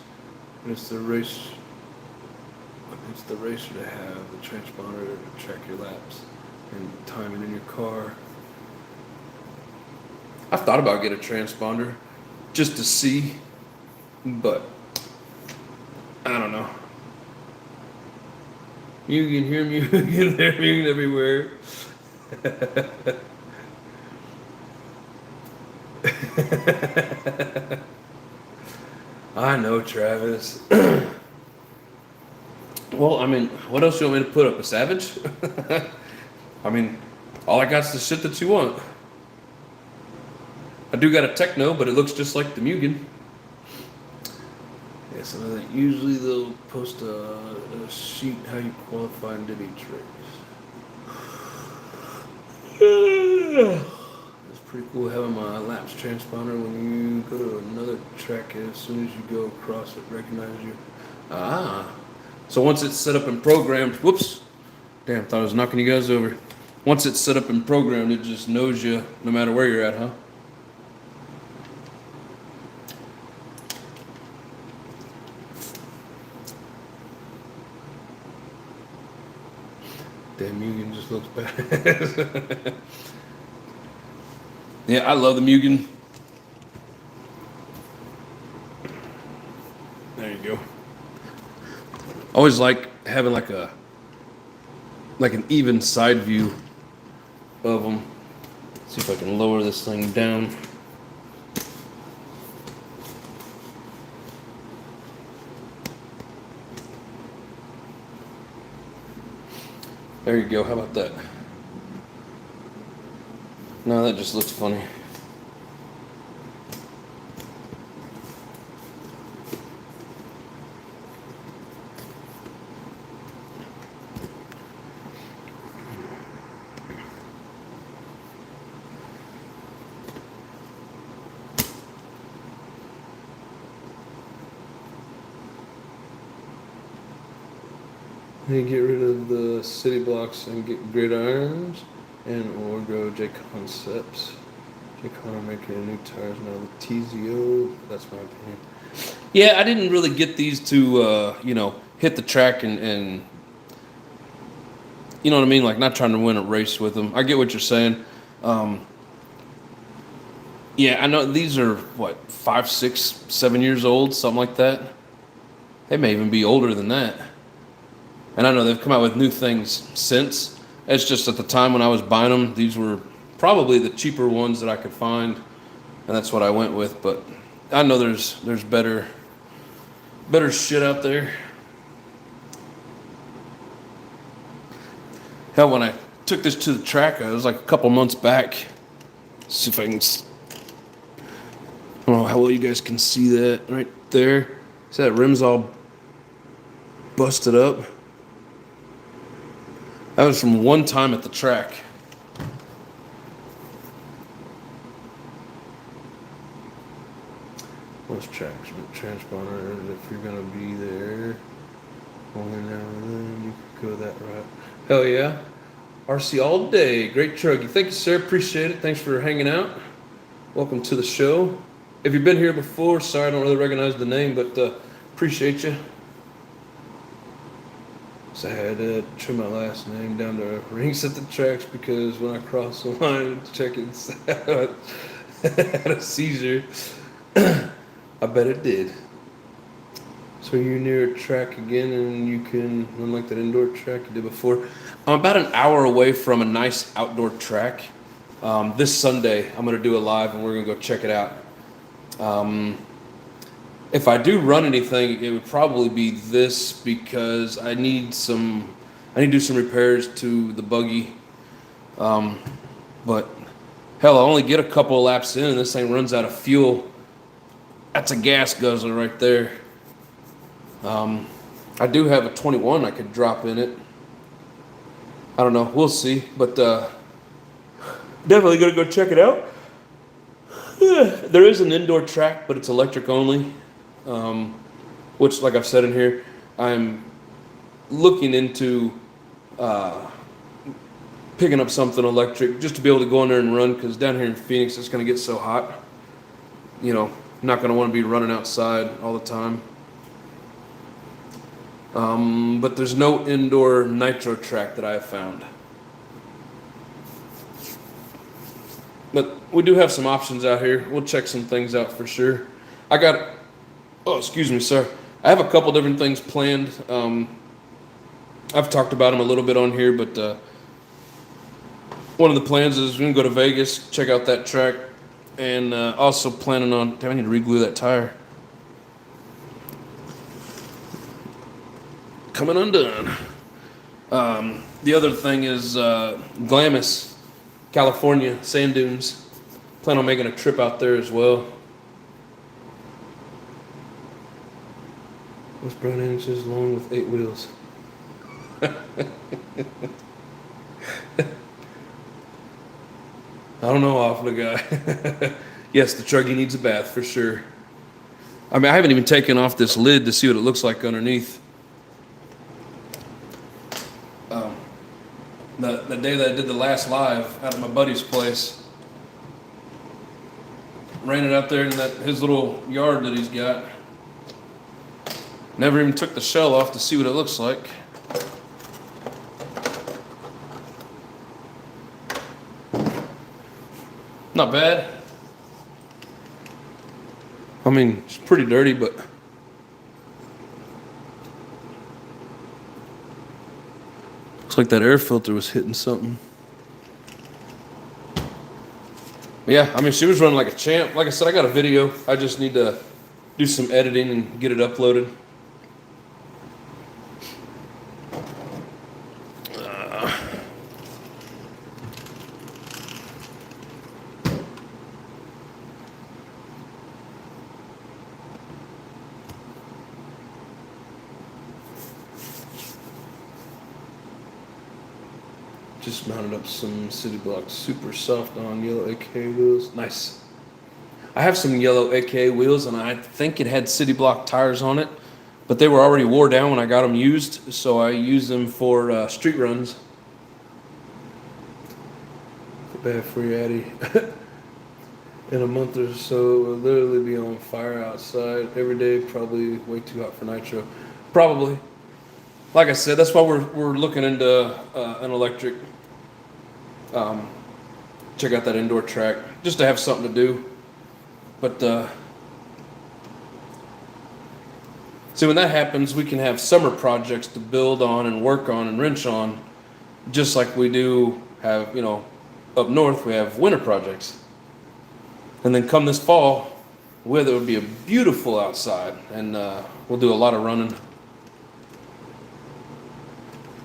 And it's the racer to have the transponder to track your laps and timing in your car. I've thought about getting a transponder just to see, but I don't know. You can hear me, you can hear me everywhere. I know, Travis. Well, I mean, what else do you want me to put up? A Savage? I mean, all I got's the shit that you want. I do got a Techno, but it looks just like the Mugen. Yeah, so usually they'll post a sheet how you qualify and did each race. It's pretty cool having my laps transponder when you go to another track. As soon as you go across, it recognizes you. So once it's set up and programmed, whoops, damn, thought I was knocking you guys over. Once it's set up and programmed, it just knows you no matter where you're at, huh? Damn, Mugen just looks bad. Yeah, I love the Mugen. There you go. Always like having like an even side view of them. See if I can lower this thing down. There you go. How about that? No, that just looks funny. They get rid of the city blocks and get gridirons, and or go J Concepts. J Con are making new tires now. The TZO, that's my opinion. Yeah, I didn't really get these to hit the track and you know what I mean, like not trying to win a race with them. I get what you're saying. Yeah, I know these are 5, 6, 7 years old, something like that. They may even be older than that. And I know they've come out with new things since. It's just at the time when I was buying them, these were probably the cheaper ones that I could find, and that's what I went with. But I know there's better shit out there. Hell, when I took this to the track. It was like a couple months back. Let's see if I can. I don't know how well you guys can see that right there. See that rim's all busted up. That was from one time at the track. Most tracks, transponder, if you're gonna be there, only now and then you could go that route. Hell yeah. RC all day. Great truck. Thank you, sir. Appreciate it. Thanks for hanging out. Welcome to the show. If you've been here before, sorry I don't really recognize the name, but appreciate you. So I had to trim my last name down to rings at the tracks because when I crossed the line to check it out, I had a seizure. I bet it did. So you're near a track again and you can run like that indoor track you did before. I'm about an hour away from a nice outdoor track. This Sunday, I'm going to do a live and we're going to go check it out. If I do run anything, it would probably be this because I need to do some repairs to the buggy. But hell, I only get a couple of laps in and this thing runs out of fuel. That's a gas guzzler right there. I do have a 21 I could drop in it. I don't know, we'll see, but definitely gonna go check it out. There is an indoor track, but it's electric only, which, like I've said in here, I'm looking into picking up something electric just to be able to go in there and run, because down here in Phoenix it's gonna get so hot. You know, not gonna want to be running outside all the time. But there's no indoor nitro track that I have found. But we do have some options out here. We'll check some things out for sure. Oh, excuse me, sir. I have a couple different things planned. I've talked about them a little bit on here, but one of the plans is we're gonna go to Vegas, check out that track, and also planning on, damn, I need to re-glue that tire. Coming undone. The other thing is Glamis, California, sand dunes. Plan on making a trip out there as well. What's brown inches long with 8 wheels? I don't know, awful guy. Yes, the truggy needs a bath for sure. I mean, I haven't even taken off this lid to see what it looks like underneath. The day that I did the last live out at my buddy's place, ran it out there in his little yard that he's got. Never even took the shell off to see what it looks like. Not bad. I mean, it's pretty dirty, but looks like that air filter was hitting something. Yeah, I mean, she was running like a champ. Like I said, I got a video. I just need to do some editing and get it uploaded. Just mounted up some City Block super soft on yellow AK wheels. Nice. I have some yellow AK wheels and I think it had City Block tires on it, but they were already wore down when I got them used, so I used them for street runs. Bad for you, Addy. In a month or so, it will literally be on fire outside every day. Probably way too hot for nitro. Probably. Like I said, that's why we're looking into an electric. Check out that indoor track just to have something to do. But see, when that happens, we can have summer projects to build on and work on and wrench on, just like we do have, you know, up north we have winter projects. And then come this fall, weather would be beautiful outside, and we'll do a lot of running.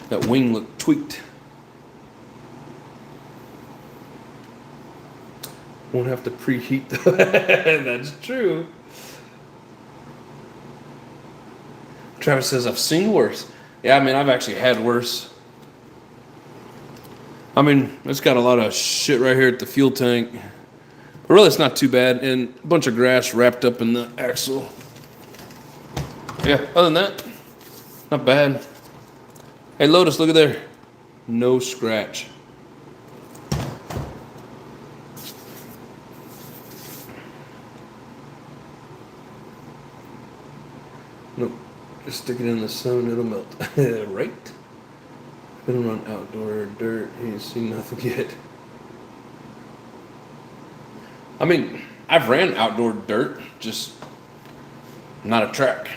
That wing looked tweaked. Won't have to preheat though. That's true. Travis says, I've seen worse. Yeah, I mean, I've actually had worse. I mean, it's got a lot of shit right here at the fuel tank. But really, it's not too bad. And a bunch of grass wrapped up in the axle. Yeah, other than that, not bad. Hey, Lotus, look at there. No scratch. Nope. Just stick it in the sun, it'll melt. Right? Been run outdoor dirt. He ain't seen nothing yet. I mean, I've ran outdoor dirt, just not a track.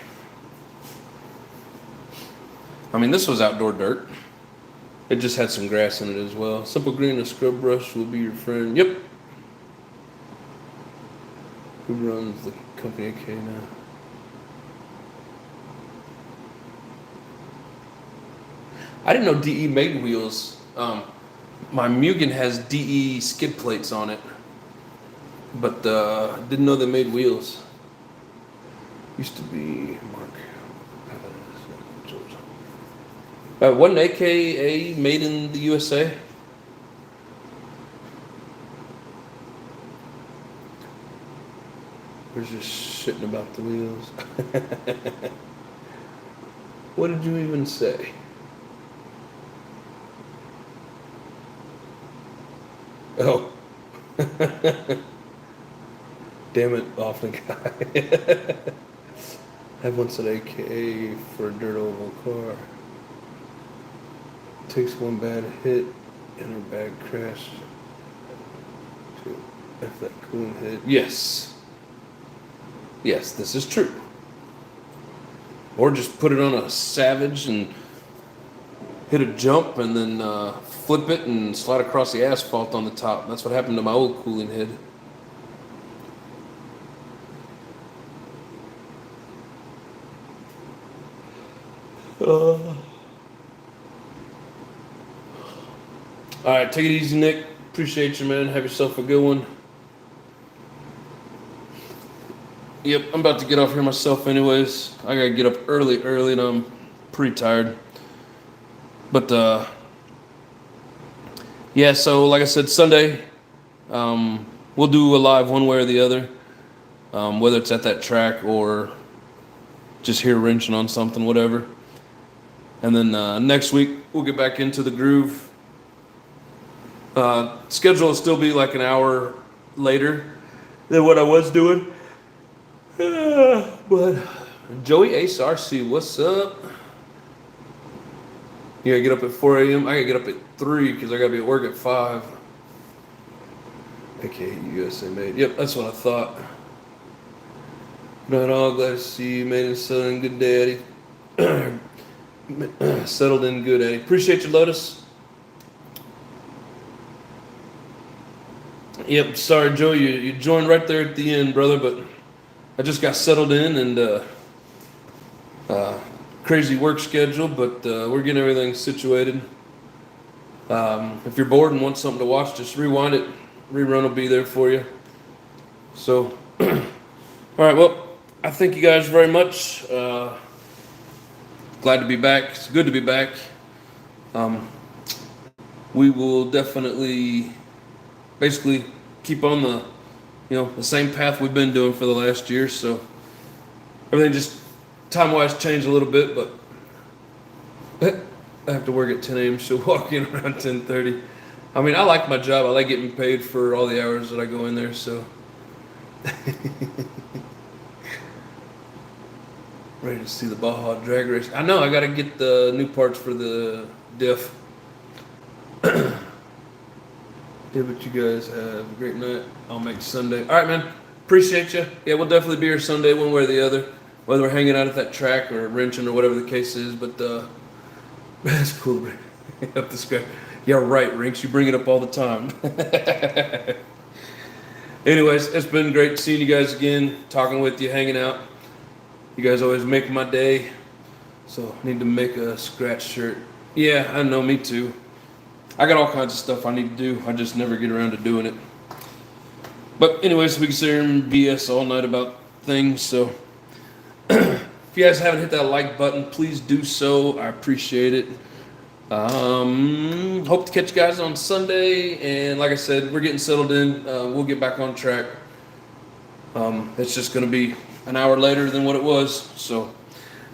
I mean, this was outdoor dirt. It just had some grass in it as well. Simple Green, a scrub brush will be your friend. Yep. Who runs the company AK now? I didn't know DE made wheels. My Mugen has DE skid plates on it, but didn't know they made wheels. Used to be Mark. Wasn't AKA made in the USA? We're just shitting about the wheels. What did you even say? Oh. Damn it, off the guy. Have once an AKA for a dirt oval car. Takes one bad hit and her bag crash. If that cooling hit. Yes. Yes, this is true. Or just put it on a Savage and hit a jump and then flip it and slide across the asphalt on the top. That's what happened to my old cooling head. All right, take it easy, Nick. Appreciate you, man. Have yourself a good one. Yep, I'm about to get off here myself anyways. I gotta get up early, and I'm pretty tired. But, yeah, so like I said, Sunday, we'll do a live one way or the other, whether it's at that track or just here wrenching on something, whatever. And then next week, we'll get back into the groove. Schedule will still be like an hour later than what I was doing. But Joey Ace RC, what's up? You gotta get up at 4 a.m. I gotta get up at 3 because I gotta be at work at 5. Okay, USA made. Yep, that's what I thought. Not all, glad to see you made it settled in good, Daddy. Settled in good, Eddie. Appreciate you, Lotus. Yep, sorry, Joe, you joined right there at the end, brother, but I just got settled in and crazy work schedule, but we're getting everything situated. If you're bored and want something to watch, just rewind it. Rerun will be there for you. So, all right, well, I thank you guys very much. Glad to be back. It's good to be back. We will definitely basically keep on the same path we've been doing for the last year. So everything just time-wise changed a little bit, but I have to work at 10 a.m. She'll walk in around 10:30. I mean, I like my job. I like getting paid for all the hours that I go in there, so. Ready to see the Baja drag race. I know, I got to get the new parts for the diff. Yeah, but you guys have a great night. I'll make Sunday. All right, man. Appreciate you. Yeah, we'll definitely be here Sunday one way or the other, whether we're hanging out at that track or wrenching or whatever the case is. But that's cool to bring up the scrap. Yeah, right, Rinks. You bring it up all the time. Anyways, it's been great seeing you guys again, talking with you, hanging out. You guys always make my day. So I need to make a scratch shirt. Yeah, I know, me too. I got all kinds of stuff I need to do. I just never get around to doing it. But anyways, we can sit here and BS all night about things. So if you guys haven't hit that like button, please do so. I appreciate it. Hope to catch you guys on Sunday. And like I said, we're getting settled in. We'll get back on track. It's just going to be an hour later than what it was. So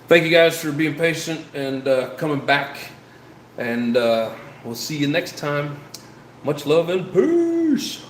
thank you guys for being patient and coming back. And we'll see you next time. Much love and peace.